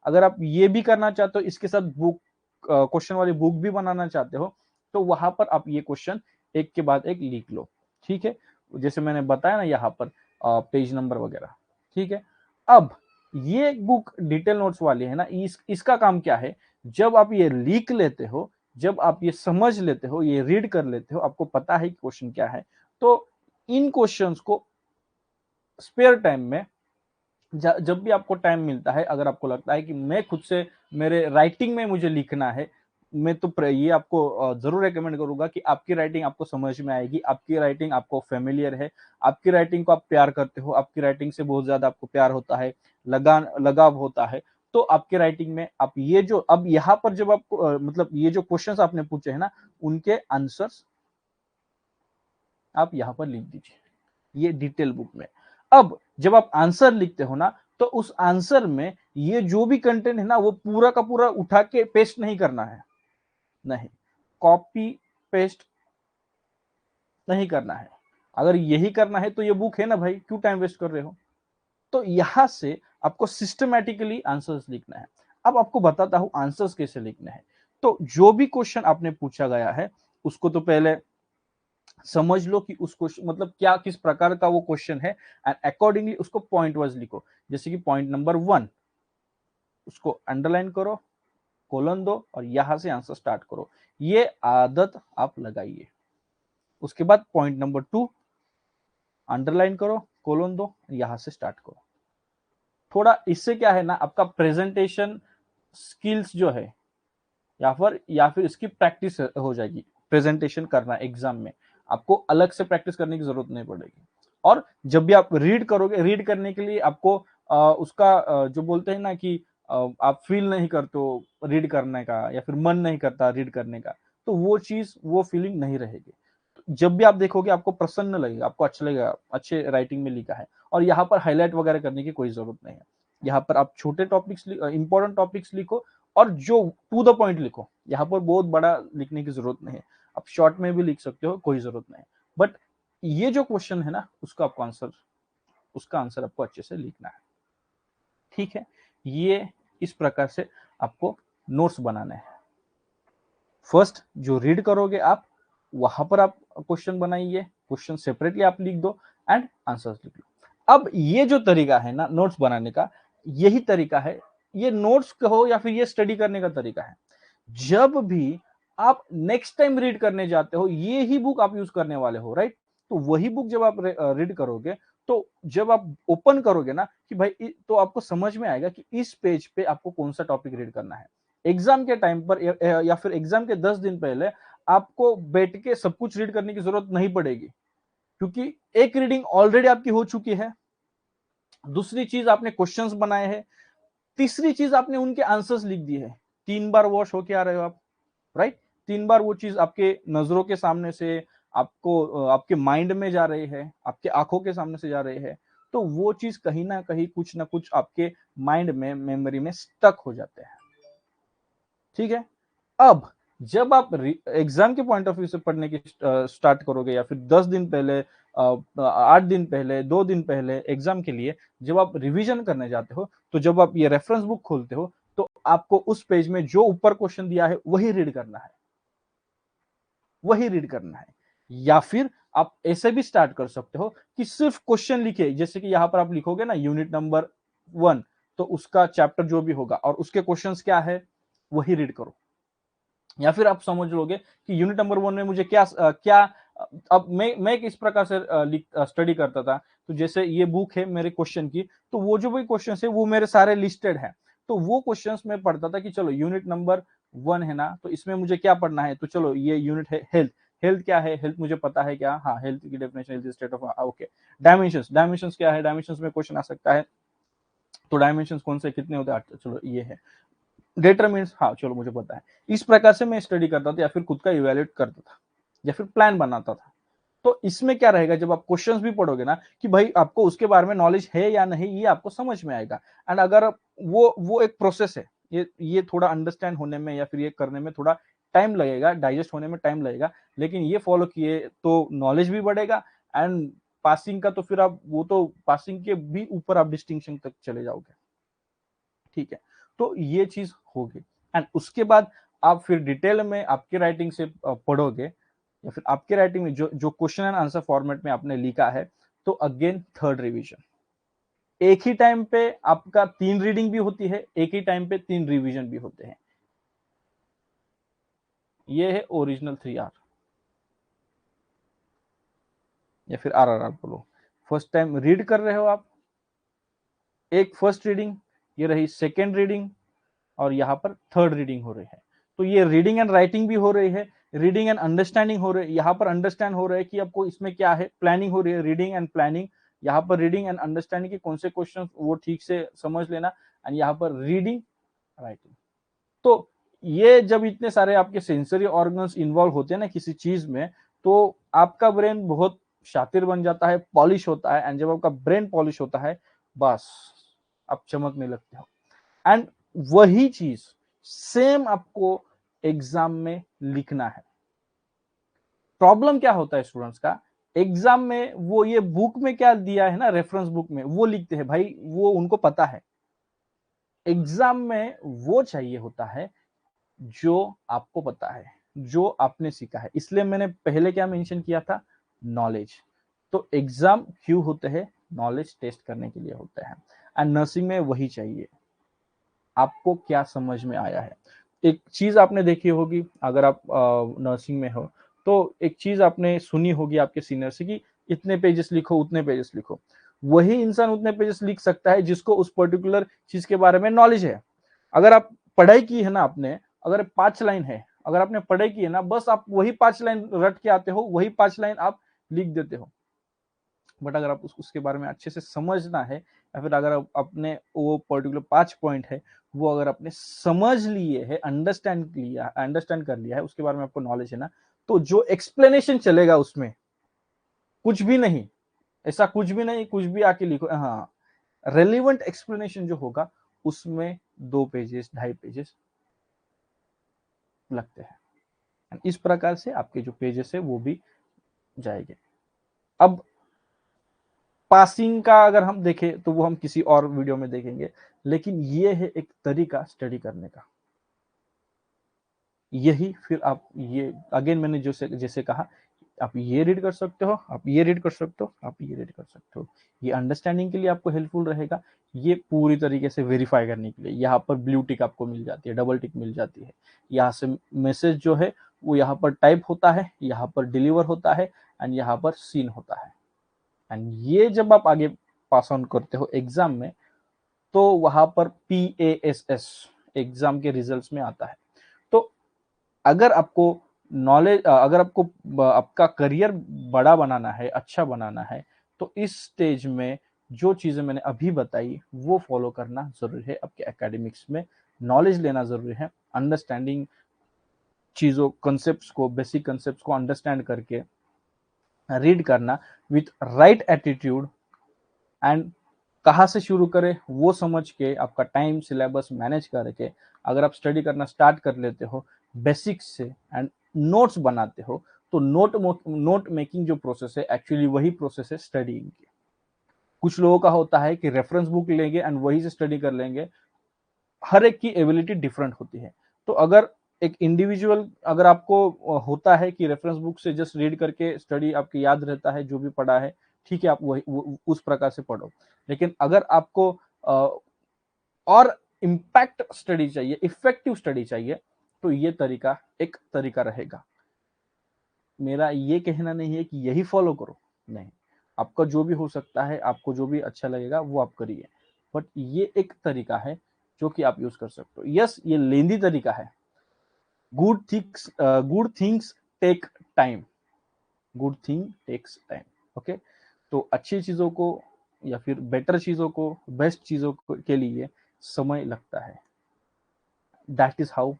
अगर आप ये भी करना चाहते हो, इसके साथ बुक क्वेश्चन वाली बुक भी बनाना चाहते हो, तो वहां पर आप ये क्वेश्चन एक के बाद एक लिख लो। ठीक है, जैसे मैंने बताया ना यहाँ पर पेज नंबर वगैरह। ठीक है, अब ये बुक डिटेल नोट्स वाली है ना, इसका काम क्या है, जब आप ये लिख लेते हो, जब आप ये समझ लेते हो, ये रीड कर लेते हो, आपको पता है कि क्वेश्चन क्या है, तो इन क्वेश्चंस को स्पेयर टाइम में जब भी आपको टाइम मिलता है, अगर आपको लगता है कि मैं खुद से मेरे राइटिंग में मुझे लिखना है, मैं तो ये आपको जरूर रेकमेंड करूंगा कि आपकी राइटिंग आपको समझ में आएगी, आपकी राइटिंग आपको फेमिलियर है, आपकी राइटिंग को आप प्यार करते हो, आपकी राइटिंग से बहुत ज्यादा आपको प्यार होता है, लगाव होता है, तो आपकी राइटिंग में आप ये जो अब यहाँ पर जब आपको मतलब ये जो क्वेश्चंस आपने पूछे हैं ना, उनके आंसर्स आप यहाँ पर लिख दीजिए, ये डिटेल बुक में। अब जब आप आंसर लिखते हो ना, तो उस आंसर में ये जो भी कंटेंट है ना, वो पूरा का पूरा उठा के पेस्ट नहीं करना है, नहीं, कॉपी पेस्ट नहीं करना है। अगर यही करना है तो ये बुक है ना भाई, क्यों टाइम वेस्ट कर रहे हो। तो यहां से आपको सिस्टमैटिकली आंसर्स लिखना है। अब आपको बताता हूं आंसर्स कैसे लिखने हैं। तो जो भी क्वेश्चन आपने पूछा गया है, उसको तो पहले समझ लो कि उस क्वेश्चन मतलब क्या, किस प्रकार का वो क्वेश्चन है, एंड अकॉर्डिंगली उसको पॉइंट वाइज लिखो। जैसे कि पॉइंट नंबर 1 उसको अंडरलाइन करो, कोलन दो और यहां से आंसर स्टार्ट करो। ये आदत आप लगाइए। उसके बाद पॉइंट नंबर 2 अंडरलाइन करो, कोलन दो, यहां से स्टार्ट करो। थोड़ा इससे क्या है ना, आपका प्रेजेंटेशन स्किल्स जो है या फिर इसकी प्रैक्टिस हो जाएगी। प्रेजेंटेशन करना एग्जाम में आपको अलग से प्रैक्टिस करने की जरूरत नहीं पड़ेगी। और जब भी आप रीड करोगे, रीड करने के लिए आपको उसका जो बोलते हैं ना कि आप फील नहीं करते हो रीड करने का, या फिर मन नहीं करता रीड करने का, तो वो चीज, वो फीलिंग नहीं रहेगी। जब भी आप देखोगे आपको प्रसन्न लगेगा, आपको अच्छा लगेगा, अच्छे राइटिंग में लिखा है। और यहाँ पर हाईलाइट वगैरह करने की कोई जरूरत नहीं है। यहाँ पर आप छोटे टॉपिक्स, इंपॉर्टेंट टॉपिक्स लिखो और जो टू द पॉइंट लिखो। यहाँ पर बहुत बड़ा लिखने की जरूरत नहीं है, आप शॉर्ट में भी लिख सकते हो, कोई जरूरत नहीं। बट ये जो क्वेश्चन है ना, उसका आंसर आपको अच्छे से लिखना है। ठीक है, ये इस प्रकार से आपको नोट्स बनाने हैं। फर्स्ट जो रीड करोगे आप, वहां पर आप क्वेश्चन बनाइए, क्वेश्चन सेपरेटली आप लिख दो एंड आंसर्स लिख लो। अब ये जो तरीका है ना नोट्स बनाने का, यही तरीका है, ये नोट्स कहो या फिर ये स्टडी करने का तरीका है। जब भी आप नेक्स्ट टाइम रीड करने जाते हो, ये ही बुक आप यूज करने वाले हो, राइट। तो वही बुक जब आप रीड करोगे, तो जब आप ओपन करोगे ना कि भाई, तो आपको समझ में आएगा कि इस पेज पे आपको कौन सा टॉपिक रीड करना है। एग्जाम के टाइम पर या फिर एग्जाम के 10 दिन पहले आपको बैठ के सब कुछ रीड करने की जरूरत नहीं पड़ेगी, क्योंकि एक रीडिंग ऑलरेडी आपकी हो चुकी है, दूसरी चीज आपने क्वेश्चंस बनाए हैं, तीसरी चीज आपने उनके आंसर्स लिख दिए हैं। 3 बार वॉश होके आ रहे हो आप, राइट। 3 बार वो चीज आपके नजरों के सामने से आपको आपके माइंड में जा रही है, आपके आंखों के सामने से जा रही है, तो वो चीज कहीं ना कहीं कुछ ना कुछ आपके माइंड में, मेमोरी में स्टक हो जाते हैं। ठीक है, अब जब आप एग्जाम के पॉइंट ऑफ व्यू से पढ़ने की स्टार्ट करोगे, या फिर 10 दिन पहले, 8 दिन पहले, 2 दिन पहले एग्जाम के लिए जब आप रिवीजन करने जाते हो, तो जब आप ये रेफरेंस बुक खोलते हो, तो आपको उस पेज में जो ऊपर क्वेश्चन दिया है वही रीड करना है, वही रीड करना है। या फिर आप ऐसे भी स्टार्ट कर सकते हो कि सिर्फ क्वेश्चन लिखे, जैसे कि यहां पर आप लिखोगे ना यूनिट नंबर 1, तो उसका चैप्टर जो भी होगा और उसके क्वेश्चंस क्या है वही रीड करो। या फिर आप समझ लोगे कि यूनिट नंबर 1 में मुझे क्या अब मैं किस प्रकार से स्टडी करता था। तो जैसे ये बुक है मेरे क्वेश्चन की, तो वो जो भी क्वेश्चन है वो मेरे सारे लिस्टेड हैं। तो वो क्वेश्चंस में पढ़ता था कि चलो यूनिट नंबर 1 है ना, तो इसमें मुझे क्या पढ़ना है, तो चलो ये यूनिट है हेल्थ। हेल्थ क्या है, हेल्थ मुझे पता है क्या, हाँ हेल्थ की definition, health state of, okay. Dimensions, dimensions क्या है, डायमेंशंस में क्वेश्चन आ सकता है, तो डायमेंशंस कौन से कितने होते हैं, चलो ये है। डिटरमिनेंट्स, हाँ चलो मुझे पता है। इस प्रकार से मैं स्टडी करता था, या फिर खुद का इवेल्युएट करता था, या फिर प्लान बनाता था। तो इसमें क्या रहेगा, जब आप क्वेश्चंस भी पढ़ोगे ना कि भाई आपको उसके बारे में नॉलेज है या नहीं, ये आपको समझ में आएगा। एंड अगर वो एक प्रोसेस है, ये थोड़ा अंडरस्टैंड होने में या फिर ये करने में थोड़ा टाइम लगेगा, डाइजेस्ट होने में टाइम लगेगा, लेकिन ये फॉलो किए तो नॉलेज भी बढ़ेगा एंड पासिंग का तो फिर आप वो तो पासिंग के भी ऊपर आप डिस्टिंक्शन तक चले जाओगे, ठीक है। तो ये चीज होगी एंड उसके बाद आप फिर डिटेल में आपके राइटिंग से पढ़ोगे या फिर आपके राइटिंग में जो जो क्वेश्चन एंड आंसर फॉर्मेट में आपने लिखा है, तो अगेन थर्ड रिवीजन। एक ही टाइम पे आपका 3 रीडिंग भी होती है, एक ही टाइम पे 3 रिवीजन भी होते हैं। ये है ओरिजिनल 3R या फिर RRR बोलो। फर्स्ट टाइम रीड कर रहे हो आप, एक फर्स्ट रीडिंग, ये रही सेकेंड रीडिंग, और यहाँ पर थर्ड रीडिंग हो रही है। तो ये रीडिंग एंड राइटिंग भी हो रही है, रीडिंग एंड अंडरस्टैंडिंग हो रही है। यहाँ पर अंडरस्टैंड हो रहा है कि आपको इसमें क्या है, प्लानिंग हो रही है, रीडिंग एंड प्लानिंग। यहाँ पर रीडिंग एंड अंडरस्टैंडिंग के कौन से क्वेश्चन वो ठीक से समझ लेना, एंड यहाँ पर रीडिंग राइटिंग। तो ये जब इतने सारे आपके सेंसरी ऑर्गन्स इन्वॉल्व होते हैं ना किसी चीज में, तो आपका ब्रेन बहुत शातिर बन जाता है, पॉलिश होता है, एंड जब आपका ब्रेन पॉलिश होता है, बस आप चमकने लगते हो। एंड वही चीज सेम आपको एग्जाम में लिखना है। प्रॉब्लम क्या होता है स्टूडेंट्स का, एग्जाम में वो ये बुक में क्या दिया है ना, रेफरेंस बुक में वो लिखते हैं भाई, वो उनको पता है। एग्जाम में वो चाहिए होता है जो आपको पता है, जो आपने सीखा है। इसलिए मैंने पहले क्या मेंशन किया था, नॉलेज। तो एग्जाम क्यों होते हैं, नॉलेज टेस्ट करने के लिए होते हैं, एंड नर्सिंग में वही चाहिए, आपको क्या समझ में आया है। एक चीज आपने देखी होगी, अगर आप नर्सिंग में हो तो एक चीज आपने सुनी होगी आपके सीनियर से कि इतने पेजेस लिखो, उतने पेजेस लिखो। वही इंसान उतने पेजेस लिख सकता है जिसको उस पर्टिकुलर चीज के बारे में नॉलेज है। अगर आप पढ़ाई की है ना आपने, अगर 5 लाइन है, अगर आपने पढ़ाई की है ना, बस आप वही 5 लाइन रट के आते हो, वही 5 लाइन आप लिख देते हो। बट अगर आप उसके बारे में अच्छे से समझना है, या फिर अगर अपने वो पर्टिकुलर 5 पॉइंट है वो अगर आपने समझ लिए है, अंडरस्टैंड कर लिया है, उसके बारे में आपको नॉलेज है ना, तो जो एक्सप्लेनेशन चलेगा उसमें कुछ भी नहीं, ऐसा कुछ भी नहीं, कुछ भी आके लिखो, हाँ, रेलिवेंट एक्सप्लेनेशन जो होगा उसमें 2 पेजेस 2.5 पेजेस लगते हैं। इस प्रकार से आपके जो पेजेस है वो भी जाएंगे। अब पासिंग का अगर हम देखें तो वो हम किसी और वीडियो में देखेंगे, लेकिन ये है एक तरीका स्टडी करने का। यही फिर आप ये अगेन मैंने जैसे कहा, आप ये रीड कर सकते हो, आप ये रीड कर सकते हो, आप ये रीड कर सकते हो। ये अंडरस्टैंडिंग के लिए आपको हेल्पफुल रहेगा, ये पूरी तरीके से वेरीफाई करने के लिए। यहाँ पर ब्लू टिक आपको मिल जाती है, डबल टिक मिल जाती है, यहाँ से मैसेज जो है वो यहाँ पर टाइप होता है, यहाँ पर डिलीवर होता है, एंड यहाँ पर सीन होता है। एंड ये जब आप आगे पास ऑन करते हो एग्जाम में, तो वहां पर PASS एग्जाम के रिजल्ट्स में आता है। तो अगर आपको नॉलेज, अगर आपको आपका करियर बड़ा बनाना है, अच्छा बनाना है, तो इस स्टेज में जो चीजें मैंने अभी बताई वो फॉलो करना जरूरी है। आपके एकेडमिक्स में नॉलेज लेना जरूरी है, अंडरस्टैंडिंग चीजों, कंसेप्ट को, बेसिक कंसेप्ट को अंडरस्टैंड करके रीड करना विथ राइट एटीट्यूड, एंड कहाँ से शुरू करें वो समझ के आपका टाइम सिलेबस मैनेज करके अगर आप स्टडी करना स्टार्ट कर लेते हो बेसिक्स से एंड नोट्स बनाते हो, तो नोट मेकिंग जो प्रोसेस है एक्चुअली वही प्रोसेस है स्टडीइंग की। कुछ लोगों का होता है कि रेफरेंस बुक लेंगे एंड वही से स्टडी कर लेंगे, हर एक की एबिलिटी डिफरेंट होती है। तो अगर एक इंडिविजुअल, अगर आपको होता है कि रेफरेंस बुक से जस्ट रीड करके स्टडी आपकी याद रहता है जो भी पढ़ा है, ठीक है, आप वही उस प्रकार से पढ़ो। लेकिन अगर आपको और इम्पैक्ट स्टडी चाहिए, इफेक्टिव स्टडी चाहिए, तो ये तरीका एक तरीका रहेगा। मेरा ये कहना नहीं है कि यही फॉलो करो, नहीं, आपका जो भी हो सकता है, आपको जो भी अच्छा लगेगा वो आप करिए, बट ये एक तरीका है जो कि आप यूज कर सकते हो। यस, ये लेंदी तरीका है। Good things take time, good thing takes time, okay. तो अच्छी चीजों को या फिर बेटर चीजों को, बेस्ट चीजों के लिए समय लगता है। दैट इज हाउ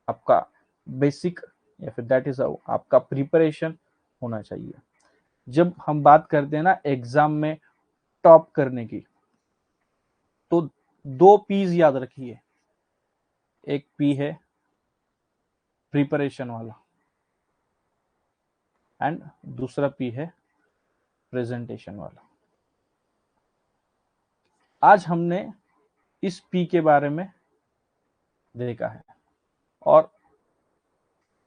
आपका बेसिक या फिर दैट इज हाउ आपका प्रिपरेशन होना चाहिए। जब हम बात करते हैं ना एग्जाम में टॉप करने की, तो 2 P's याद रखिए। एक P है प्रिपरेशन वाला, एंड दूसरा पी है प्रेजेंटेशन वाला। आज हमने इस पी के बारे में देखा है और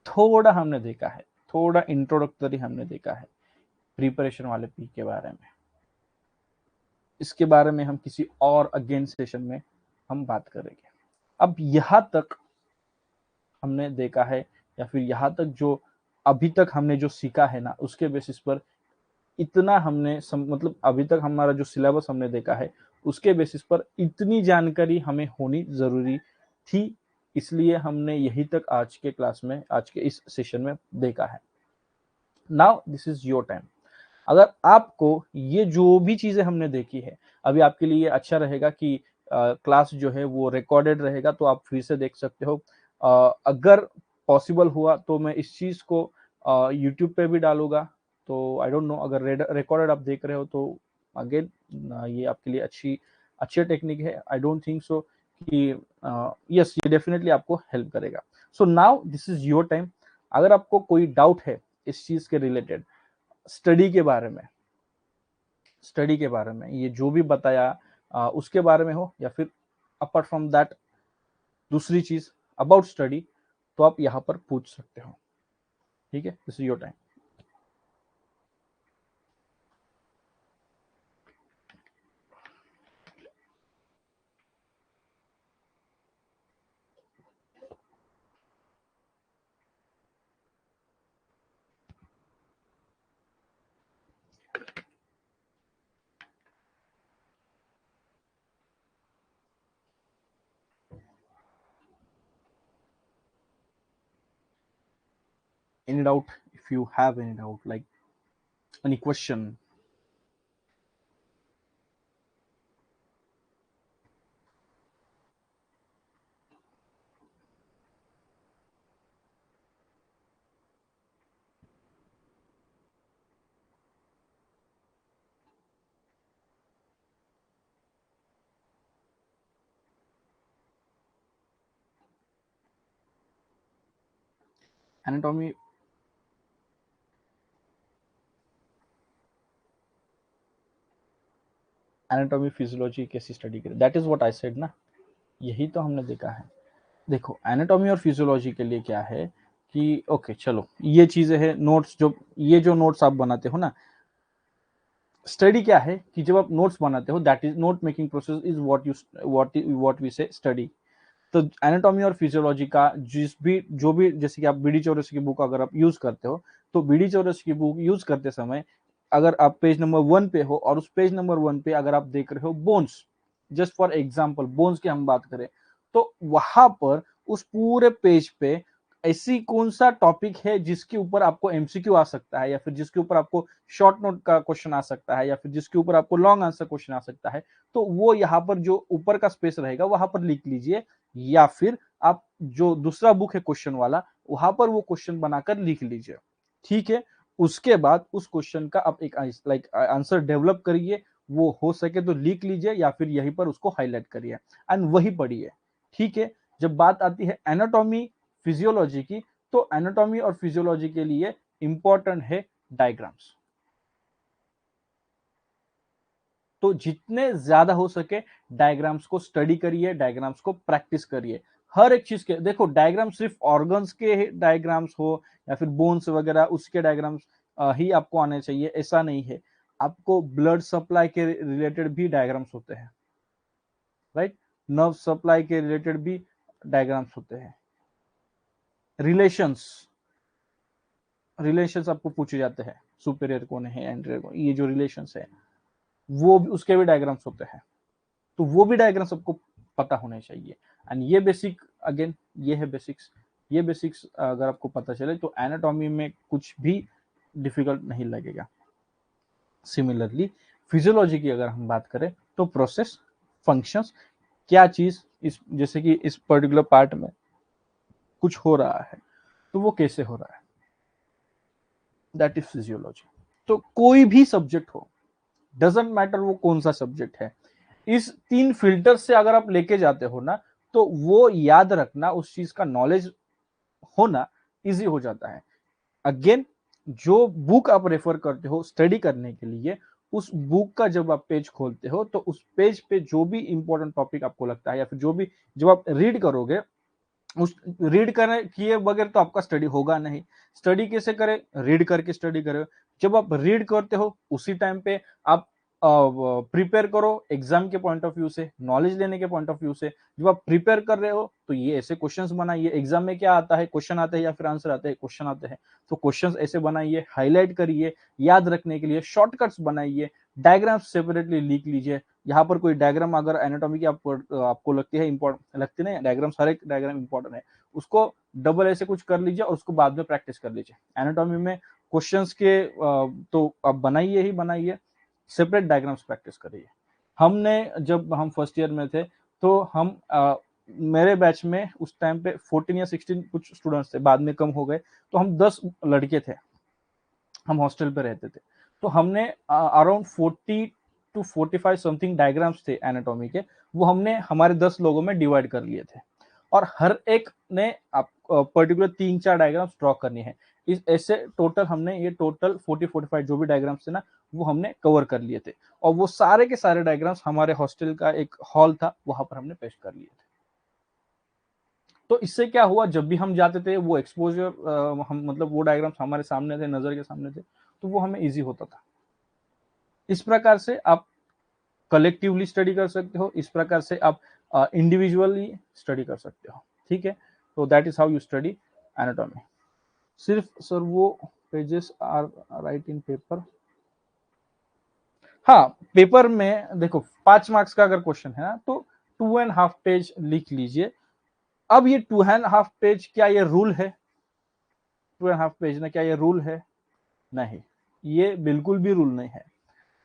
थोड़ा हमने देखा है, थोड़ा इंट्रोडक्टरी हमने देखा है प्रिपरेशन वाले पी के बारे में। इसके बारे में हम किसी और अगेन सेशन में हम बात करेंगे। अब यहां तक हमने देखा है, या फिर यहां तक जो अभी तक हमने जो सीखा है ना, उसके बेसिस पर इतना हमने मतलब अभी तक हमारा जो सिलेबस हमने देखा है उसके बेसिस पर इतनी जानकारी हमें होनी जरूरी थी, इसलिए हमने यही तक आज के क्लास में, आज के इस सेशन में देखा है। Now this is your time. अगर आपको ये जो भी चीजें हमने देखी है, अभी आपके लिए अच्छा रहेगा कि क्लास जो है वो रिकॉर्डेड रहेगा, तो आप फिर से देख सकते हो। अगर पॉसिबल हुआ तो मैं इस चीज को यूट्यूब पे भी डालूंगा, तो आई डोंट नो, अगर रिकॉर्डेड आप देख रहे हो तो अगेन ये आपके लिए अच्छी टेक्निक है। आई डोंट थिंक सो कि यस, ये डेफिनेटली आपको हेल्प करेगा। So now this is your time. अगर आपको कोई डाउट है इस चीज के रिलेटेड, स्टडी के बारे में, ये जो भी बताया उसके बारे में हो, या फिर अपार्ट फ्रॉम दैट दूसरी चीज अबाउट स्टडी, तो आप यहाँ पर पूछ सकते हो। ठीक है, this is your time. Any doubt? If you have any doubt, like any question? Anatomy, physiology कैसी स्टडी करें, that is what I said ना, यही तो हमने देखा है। देखो, एनाटॉमी और फिजियोलॉजी के लिए क्या है कि ओके चलो, ये चीजें है नोट्स, जो नोट्स आप बनाते हो ना, स्टडी क्या है कि जब आप नोट्स बनाते हो, that is note making process is what we say study. तो एनाटॉमी और फिजियोलॉजी का जो भी जैसे कि आप बीडी चौरसी की बुक अगर आप यूज करते हो, तो बीडी चौरसी की बुक यूज करते समय अगर आप पेज नंबर 1 पे हो और उस पेज नंबर 1 पे अगर आप देख रहे हो bones, just for example bones की हम बात करें, तो वहां पर उस पूरे पेज पे ऐसी कौन सा टॉपिक है जिसके ऊपर आपको एमसीक्यू आ सकता है, या फिर जिसके ऊपर आपको शॉर्ट नोट का क्वेश्चन आ सकता है, या फिर जिसके ऊपर आपको लॉन्ग आंसर क्वेश्चन आ सकता है, तो वो यहाँ पर जो ऊपर का स्पेस रहेगा वहां पर लिख लीजिए, या फिर आप जो दूसरा बुक है क्वेश्चन वाला, वहां पर वो क्वेश्चन बनाकर लिख लीजिए। ठीक है, उसके बाद उस क्वेश्चन का आप एक लाइक आंसर डेवलप करिए, वो हो सके तो लिख लीजिए, या फिर यहीं पर उसको हाईलाइट करिए एंड वही पढ़िए। ठीक है, जब बात आती है एनाटॉमी फिजियोलॉजी की, तो एनाटॉमी और फिजियोलॉजी के लिए इंपॉर्टेंट है डायग्राम्स। तो जितने ज्यादा हो सके डायग्राम्स को स्टडी करिए, डायग्राम्स को प्रैक्टिस करिए। हर एक चीज के देखो, डायग्राम सिर्फ ऑर्गन्स के डायग्राम्स हो या फिर बोन्स वगैरह उसके डायग्राम्स ही आपको आने चाहिए, ऐसा नहीं है। आपको ब्लड सप्लाई के रिलेटेड भी डायग्राम्स होते हैं, राइट? नर्व सप्लाई के रिलेटेड भी डायग्राम्स होते हैं। रिलेशंस आपको पूछे जाते हैं, सुपीरियर कौन है, एंटीरियर कौन, ये जो रिलेशंस है वो भी, उसके भी डायग्राम्स होते हैं, तो वो भी डायग्राम सबको पता होने चाहिए। एंड ये बेसिक, अगेन ये है बेसिक्स, ये बेसिक्स अगर आपको पता चले तो एनाटॉमी में कुछ भी डिफिकल्ट नहीं लगेगा। सिमिलरली फिजियोलॉजी की अगर हम बात करें तो प्रोसेस, फंक्शंस, क्या चीज इस, जैसे कि इस पर्टिकुलर पार्ट में कुछ हो रहा है तो वो कैसे हो रहा है, दैट इज फिजियोलॉजी। तो कोई भी सब्जेक्ट हो, डजेंट मैटर वो कौन सा सब्जेक्ट है, इस 3 फिल्टर से अगर आप लेके जाते हो ना, तो वो याद रखना, उस चीज का नॉलेज होना इजी हो जाता है। अगेन, जो बुक आप रेफर करते हो स्टडी करने के लिए, उस बुक का जब आप पेज खोलते हो तो उस पेज पे जो भी इंपॉर्टेंट टॉपिक आपको लगता है या फिर जो भी जब आप रीड करोगे, उस रीड करने किए बगैर तो आपका स्टडी होगा नहीं। स्टडी कैसे करें? रीड करके स्टडी करें। जब आप रीड करते हो उसी टाइम पे आप प्रिपेयर करो एग्जाम के पॉइंट ऑफ व्यू से, नॉलेज लेने के पॉइंट ऑफ व्यू से। जब आप प्रिपेयर कर रहे हो तो ये ऐसे क्वेश्चंस बनाइए। एग्जाम में क्या आता है? क्वेश्चन आते हैं या फिर आंसर आते हैं? क्वेश्चन आते हैं। तो क्वेश्चंस ऐसे बनाइए, हाईलाइट करिए, याद रखने के लिए शॉर्टकट्स बनाइए, डायग्राम्स सेपरेटली लिख लीजिए। यहाँ पर कोई डायग्राम अगर एनाटॉमी की आपको लगती है इंपॉर्टेंट, लगती नहीं डायग्राम्स, हर एक डायग्राम इंपॉर्टेंट है, उसको डबल ऐसे कुछ कर लीजिए और उसको बाद में प्रैक्टिस कर लीजिए। एनाटॉमी में क्वेश्चंस के तो आप बनाइए ही बनाइए, सेपरेट डायग्राम्स प्रैक्टिस करिए। हमने जब हम फर्स्ट ईयर में थे तो हम मेरे बैच में उस टाइम पे 14 या 16 कुछ स्टूडेंट्स थे, बाद में कम हो गए, तो हम 10 लड़के थे, हम हॉस्टल पे रहते थे। तो हमने अराउंड 40 to 45 समथिंग डायग्राम्स थे एनाटॉमी के, वो हमने हमारे 10 लोगों में डिवाइड कर लिए थे और हर एक ने पर्टिकुलर 3-4 डायग्राम्स ड्रॉ करनी है। इस ऐसे टोटल हमने ये टोटल 40-45 जो भी डायग्राम्स थे ना, वो हमने कवर कर लिए थे और वो सारे के सारे डायग्राम्स हमारे हॉस्टल का एक हॉल था, वहां पर हमने पेस्ट कर लिए थे। तो इससे क्या हुआ, जब भी हम जाते थे वो एक्सपोजर हम मतलब वो डायग्राम्स हमारे सामने थे, नजर के सामने थे, तो वो हमें इजी होता था। इस प्रकार से आप कलेक्टिवली स्टडी कर सकते हो, इस प्रकार से आप इंडिविजुअली स्टडी कर सकते हो। ठीक है, तो that is how you study anatomy. सिर्फ सर वो pages are write in paper. हाँ, पेपर में देखो 5 मार्क्स का अगर क्वेश्चन है ना तो 2.5 पेज लिख लीजिए। अब ये 2.5 पेज क्या ये रूल है? 2.5 पेज ना क्या ये रूल है? नहीं, ये बिल्कुल भी रूल नहीं है।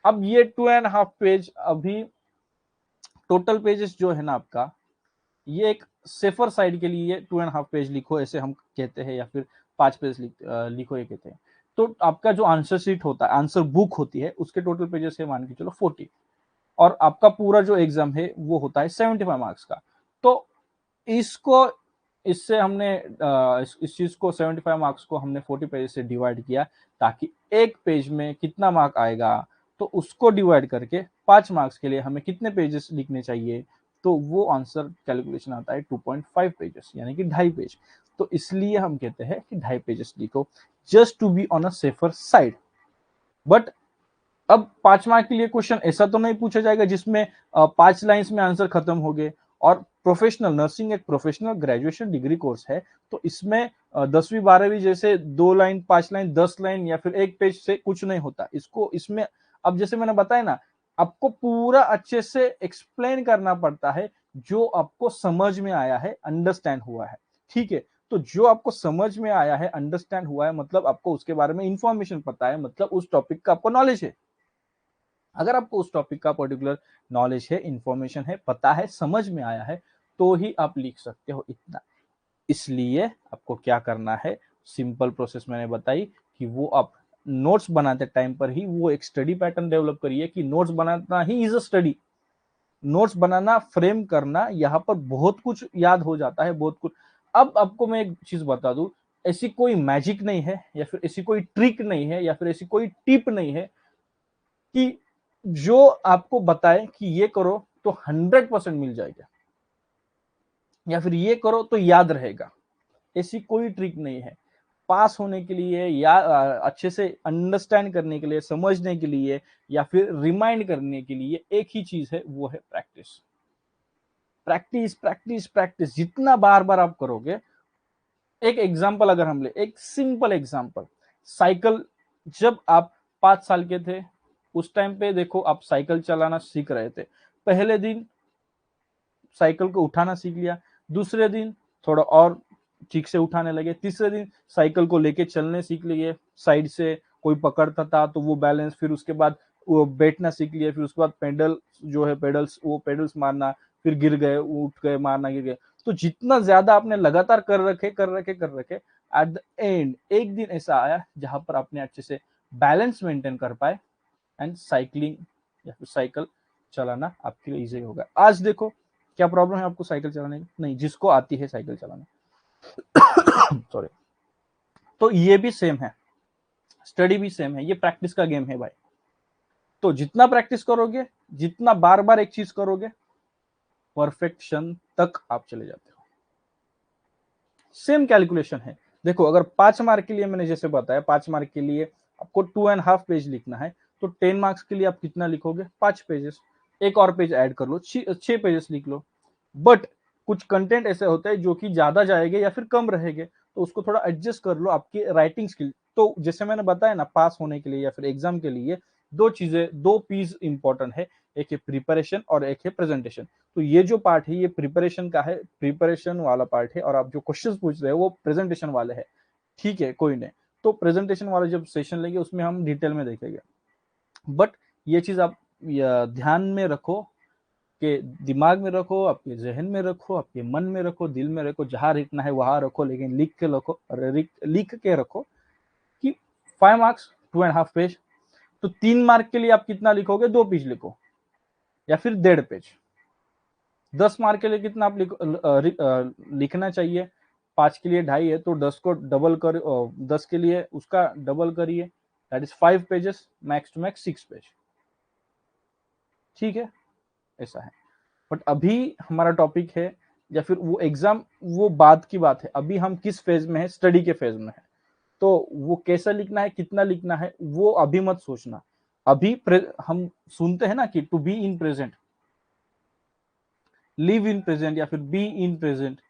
अब ये 2.5 पेज अभी टोटल पेजेस जो है ना आपका, ये एक सेफर साइड के लिए 2.5 पेज लिखो ऐसे हम कहते हैं, या फिर 5 पेज लिखो ये कहते हैं। तो आपका जो आंसर शीट होता है, आंसर बुक होती है, उसके टोटल पेजेस है मान के चलो 40, और आपका पूरा जो एग्जाम है वो होता है 75 मार्क्स का। तो इसको इससे हमने इस चीज को 75 मार्क्स को हमने 40 पेज से डिवाइड किया, ताकि एक पेज में कितना मार्क आएगा, तो उसको डिवाइड करके 5 मार्क्स के लिए हमें कितने पेजेस लिखने चाहिए, तो वो आंसर कैलकुलेशन आता है 2.5 पेजेस, यानी कि 2.5 पेज। तो इसलिए हम कहते हैं कि 2.5 पेजेस लिखो, just to be on a safer side. But अब 5 मार्क के लिए क्वेश्चन ऐसा तो नहीं पूछा जाएगा जिसमें 5 लाइंस में आंसर खत्म हो गए। और प्रोफेशनल नर्सिंग एक प्रोफेशनल ग्रेजुएशन डिग्री कोर्स है, तो इसमें 10वीं 12वीं जैसे 2 लाइन 5 लाइन 10 लाइन या फिर एक पेज से कुछ नहीं होता। इसको इसमें अब जैसे मैंने बताया ना, आपको पूरा अच्छे से एक्सप्लेन करना पड़ता है, जो आपको समझ में आया है, अंडरस्टैंड हुआ है। ठीक है, तो जो आपको समझ में आया है, अंडरस्टैंड हुआ है, मतलब आपको उसके बारे में इंफॉर्मेशन पता है, मतलब उस टॉपिक का आपको नॉलेज है। अगर आपको उस टॉपिक का पर्टिकुलर नॉलेज है, इंफॉर्मेशन है, पता है, समझ में आया है, तो ही आप लिख सकते हो इतना। इसलिए आपको क्या करना है, सिंपल प्रोसेस मैंने बताई कि वो आप नोट्स बनाते टाइम पर ही वो एक स्टडी पैटर्न डेवलप करिए कि notes banana he is a study. Notes banana, frame करना, यहाँ पर बहुत कुछ याद हो जाता है, बहुत कुछ। अब आपको मैं एक चीज बता दूं, ऐसी कोई मैजिक नहीं है या फिर ऐसी कोई ट्रिक नहीं है या फिर ऐसी कोई टिप नहीं है कि जो आपको बताए कि ये करो तो 100% मिल जाएगा या फिर ये करो तो याद रहेगा। ऐसी कोई ट्रिक नहीं है। पास होने के लिए या अच्छे से अंडरस्टैंड करने के लिए, समझने के लिए या फिर रिमाइंड करने के लिए एक ही चीज है, वो है प्रैक्टिस। प्रैक्टिस प्रैक्टिस प्रैक्टिस, जितना बार बार आप करोगे। एक एग्जाम्पल अगर हम ले, एक सिंपल एग्जाम्पल, साइकिल, जब आप 5 साल के थे उस टाइम पे देखो आप साइकिल चलाना सीख रहे थे। पहले दिन साइकिल को उठाना सीख लिया, दूसरे दिन थोड़ा और ठीक से उठाने लगे, तीसरे दिन साइकिल को लेके चलने सीख लिए, साइड से कोई पकड़ता था तो वो बैलेंस, फिर उसके बाद वो बैठना सीख लिया, फिर उसके बाद पेडल जो है पेडल्स, वो पेडल्स मारना, फिर गिर गए, उठ गए, मारना, गिर गए। तो जितना ज्यादा आपने लगातार कर रखे एट द एंड एक दिन ऐसा आया जहां पर आपने अच्छे से बैलेंस मेंटेन कर पाए एंड साइकिलिंग या फिर साइकिल चलाना आपके लिए इजी होगा। आज देखो क्या प्रॉब्लम है आपको साइकिल चलाने की? नहीं, जिसको आती है साइकिल चलाना सॉरी तो ये भी सेम है, स्टडी भी सेम है, ये प्रैक्टिस का गेम है भाई। तो जितना प्रैक्टिस करोगे, जितना बार बार एक चीज करोगे, परफेक्शन तक आप चले जाते हो। सेम कैलकुलेशन है। देखो अगर 5 मार्क के लिए मैंने जैसे बताया, 5 मार्क के लिए आपको 2.5 पेज लिखना है, तो 10 मार्क्स के लिए आप कितना लिखोगे? 5 पेजेस। एक और पेज ऐड कर लो, 6 पेजेस लिख लो। बट कुछ कंटेंट ऐसे होते हैं जो कि ज्यादा जाएंगे या फिर कम रहेंगे, तो उसको थोड़ा एडजस्ट कर लो आपकी राइटिंग स्किल। तो जैसे मैंने बताया ना, पास होने के लिए या फिर एग्जाम के लिए दो चीजें, दो पीस इंपॉर्टेंट है, एक है प्रिपरेशन और एक है प्रेजेंटेशन। तो ये जो पार्ट है ये प्रिपरेशन का है, प्रिपरेशन वाला पार्ट है, और आप जो क्वेश्चंस पूछ रहे हो वो प्रेजेंटेशन वाले हैं। ठीक है, कोई नहीं, तो प्रेजेंटेशन वाला जब सेशन लेंगे उसमें हम डिटेल में देखेंगे। बट ये चीज आप ध्यान में रखो, के दिमाग में रखो, आपके जहन में रखो, आपके मन में रखो, दिल में रखो, जहां लिखना है वहां रखो, लेकिन लिख के रखो, लिख के रखो कि 5 मार्क्स 2.5 पेज। तो 3 मार्क के लिए आप कितना लिखोगे? 2 पेज लिखो या फिर 1.5 पेज। 10 मार्क के लिए कितना आप लिखना चाहिए? 5 के लिए 2.5 है, तो 10 को डबल कर, 10 के लिए उसका डबल करिए, that is 5 pages, max to max 6 page. ठीक है, ऐसा है। बट अभी हमारा टॉपिक है, या फिर वो एग्जाम वो बाद की बात है, अभी हम किस फेज में है? स्टडी के फेज में है। तो वो कैसा लिखना है, कितना लिखना है, वो अभी मत सोचना। अभी हम सुनते हैं ना कि to be in present, live in present या फिर बी इन प्रेजेंट,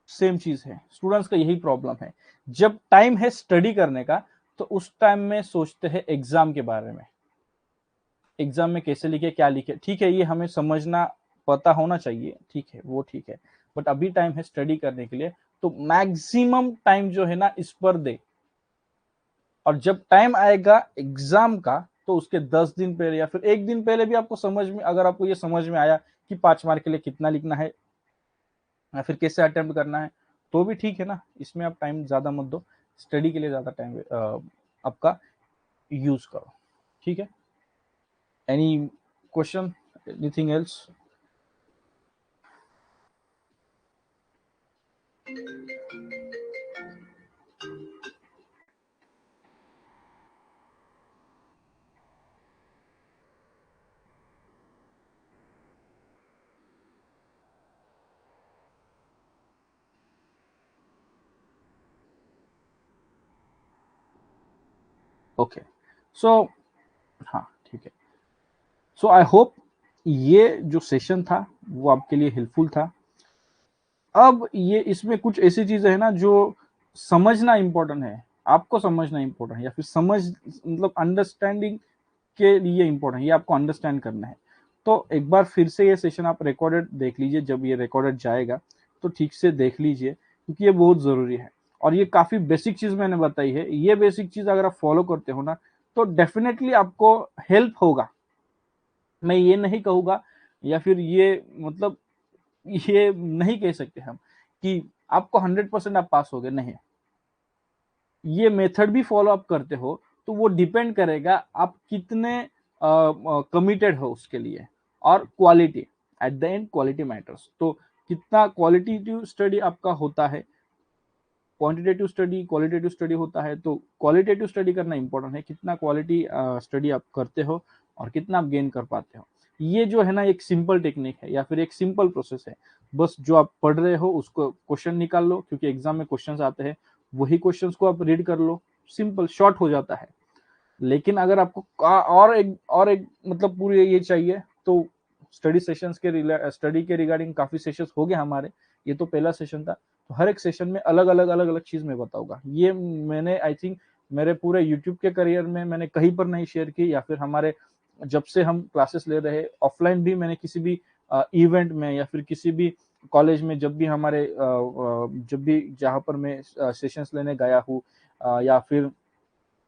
सेम चीज है। स्टूडेंट्स का यही प्रॉब्लम है, जब टाइम है स्टडी करने का तो उस टाइम में सोचते हैं एग्जाम के बारे में, एग्जाम में कैसे लिखे, क्या लिखे। ठीक है, ये हमें समझना पता होना चाहिए, ठीक है, वो ठीक है। बट अभी टाइम है स्टडी करने के लिए, तो मैक्सिमम टाइम जो है ना इस पर दे। और जब टाइम आएगा एग्जाम का, तो उसके 10 दिन पहले या फिर 1 दिन पहले भी आपको समझ में, अगर आपको ये समझ में आया कि 5 मार्क के लिए कितना लिखना है या फिर कैसे अटेम्प्ट करना है, तो भी ठीक है ना, इसमें आप टाइम ज्यादा मत दो, स्टडी के लिए ज्यादा टाइम आपका यूज करो। ठीक है, any question, anything else? Okay, so हाँ ठीक है। सो आई होप ये जो सेशन था वो आपके लिए हेल्पफुल था। अब ये इसमें कुछ ऐसी चीजें है ना जो समझना इंपॉर्टेंट है, आपको समझना इंपॉर्टेंट है, या फिर समझ मतलब अंडरस्टैंडिंग के लिए इंपॉर्टेंट है, ये आपको अंडरस्टैंड करना है। तो एक बार फिर से ये सेशन आप रिकॉर्डेड देख लीजिए, जब ये रिकॉर्डेड जाएगा तो ठीक से देख लीजिए, क्योंकि ये बहुत जरूरी है। और ये काफी बेसिक चीज मैंने बताई है, ये बेसिक चीज अगर आप फॉलो करते हो ना तो डेफिनेटली आपको हेल्प होगा। मैं ये नहीं कहूंगा, या फिर ये मतलब ये नहीं कह सकते हम कि आपको 100% आप पास हो गए, नहीं। ये मेथड भी फॉलो अप करते हो तो वो डिपेंड करेगा आप कितने कमिटेड हो उसके लिए, और quality, at the end quality matters. तो कितना क्वालिटेटिव स्टडी आपका होता है, क्वांटिटेटिव स्टडी क्वालिटेटिव स्टडी होता है, तो क्वालिटेटिव स्टडी करना इंपॉर्टेंट है, कितना क्वालिटी स्टडी आप करते हो और कितना आप गेन कर पाते हो। ये जो है ना एक सिंपल टेक्निक है या फिर एक सिंपल प्रोसेस है। बस जो आप पढ़ रहे हो उसको क्वेश्चन निकाल लो, क्योंकि एग्जाम में क्वेश्चंस आते हैं, वही क्वेश्चंस को आप रीड कर लो, सिंपल शॉर्ट हो जाता है। लेकिन अगर आपको और एक मतलब पूरी ये चाहिए, तो स्टडी सेशंस के स्टडी के रिगार्डिंग काफी सेशंस हो गए हमारे, ये तो पहला सेशन था। तो हर एक सेशन में अलग अलग चीज मैं बताऊंगा। ये मैंने आई थिंक मेरे पूरे यूट्यूब के करियर में मैंने कहीं पर नहीं शेयर की, या फिर हमारे जब से हम क्लासेस ले रहे ऑफलाइन भी, मैंने किसी भी इवेंट में या फिर किसी भी कॉलेज में, जब भी हमारे जब भी जहाँ पर मैं सेशंस लेने गया हूँ, या फिर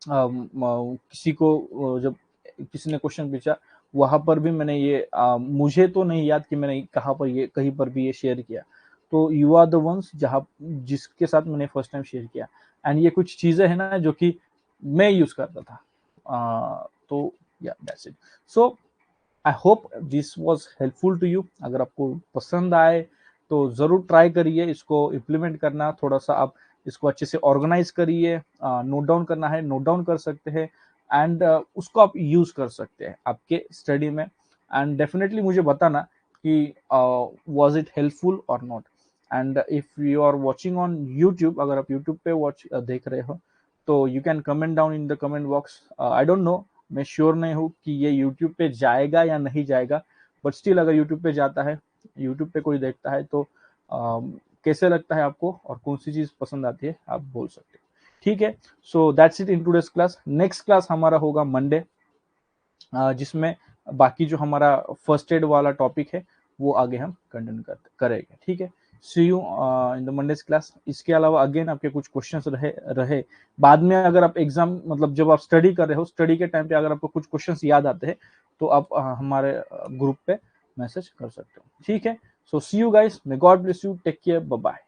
किसी को जब किसी ने क्वेश्चन पूछा, वहां पर भी मैंने ये मुझे तो नहीं याद कि मैंने कहाँ पर ये कहीं पर भी ये शेयर किया। तो यू आर द वंस जहाँ जिसके साथ मैंने फर्स्ट टाइम शेयर किया, एंड ये कुछ चीजें हैं ना जो कि मैं यूज करता था। तो या that's it. So I hope this was helpful to you. अगर आपको पसंद आए तो जरूर ट्राई करिए इसको इम्प्लीमेंट करना, थोड़ा सा आप इसको अच्छे से ऑर्गेनाइज करिए, नोट डाउन करना है नोट डाउन कर सकते हैं, एंड उसको आप यूज कर सकते हैं आपके स्टडी में, एंड डेफिनेटली मुझे बताना कि वाज इट हेल्पफुल और not. And if you are watching on YouTube, अगर आप यूट्यूब पे देख रहे हो तो you can comment down in the comment box. I don't know, मैं श्योर नहीं हूँ कि ये यूट्यूब पे जाएगा या नहीं जाएगा, बट स्टिल अगर यूट्यूब पे जाता है, यूट्यूब पे कोई देखता है तो कैसे लगता है आपको और कौन सी चीज पसंद आती है आप बोल सकते हैं। ठीक है, so that's it in today's class. Next class हमारा होगा मंडे, जिसमें बाकी जो हमारा फर्स्ट एड वाला टॉपिक है वो आगे हम कंटिन्यू करेंगे। ठीक है, see you in the Monday's class. इसके अलावा अगेन आपके कुछ क्वेश्चंस रहे बाद में, अगर आप एग्जाम मतलब जब आप स्टडी कर रहे हो, स्टडी के टाइम पे अगर आपको कुछ क्वेश्चंस याद आते हैं तो आप हमारे ग्रुप पे मैसेज कर सकते हो। ठीक है, so see you guys, may God bless you, take care, bye bye.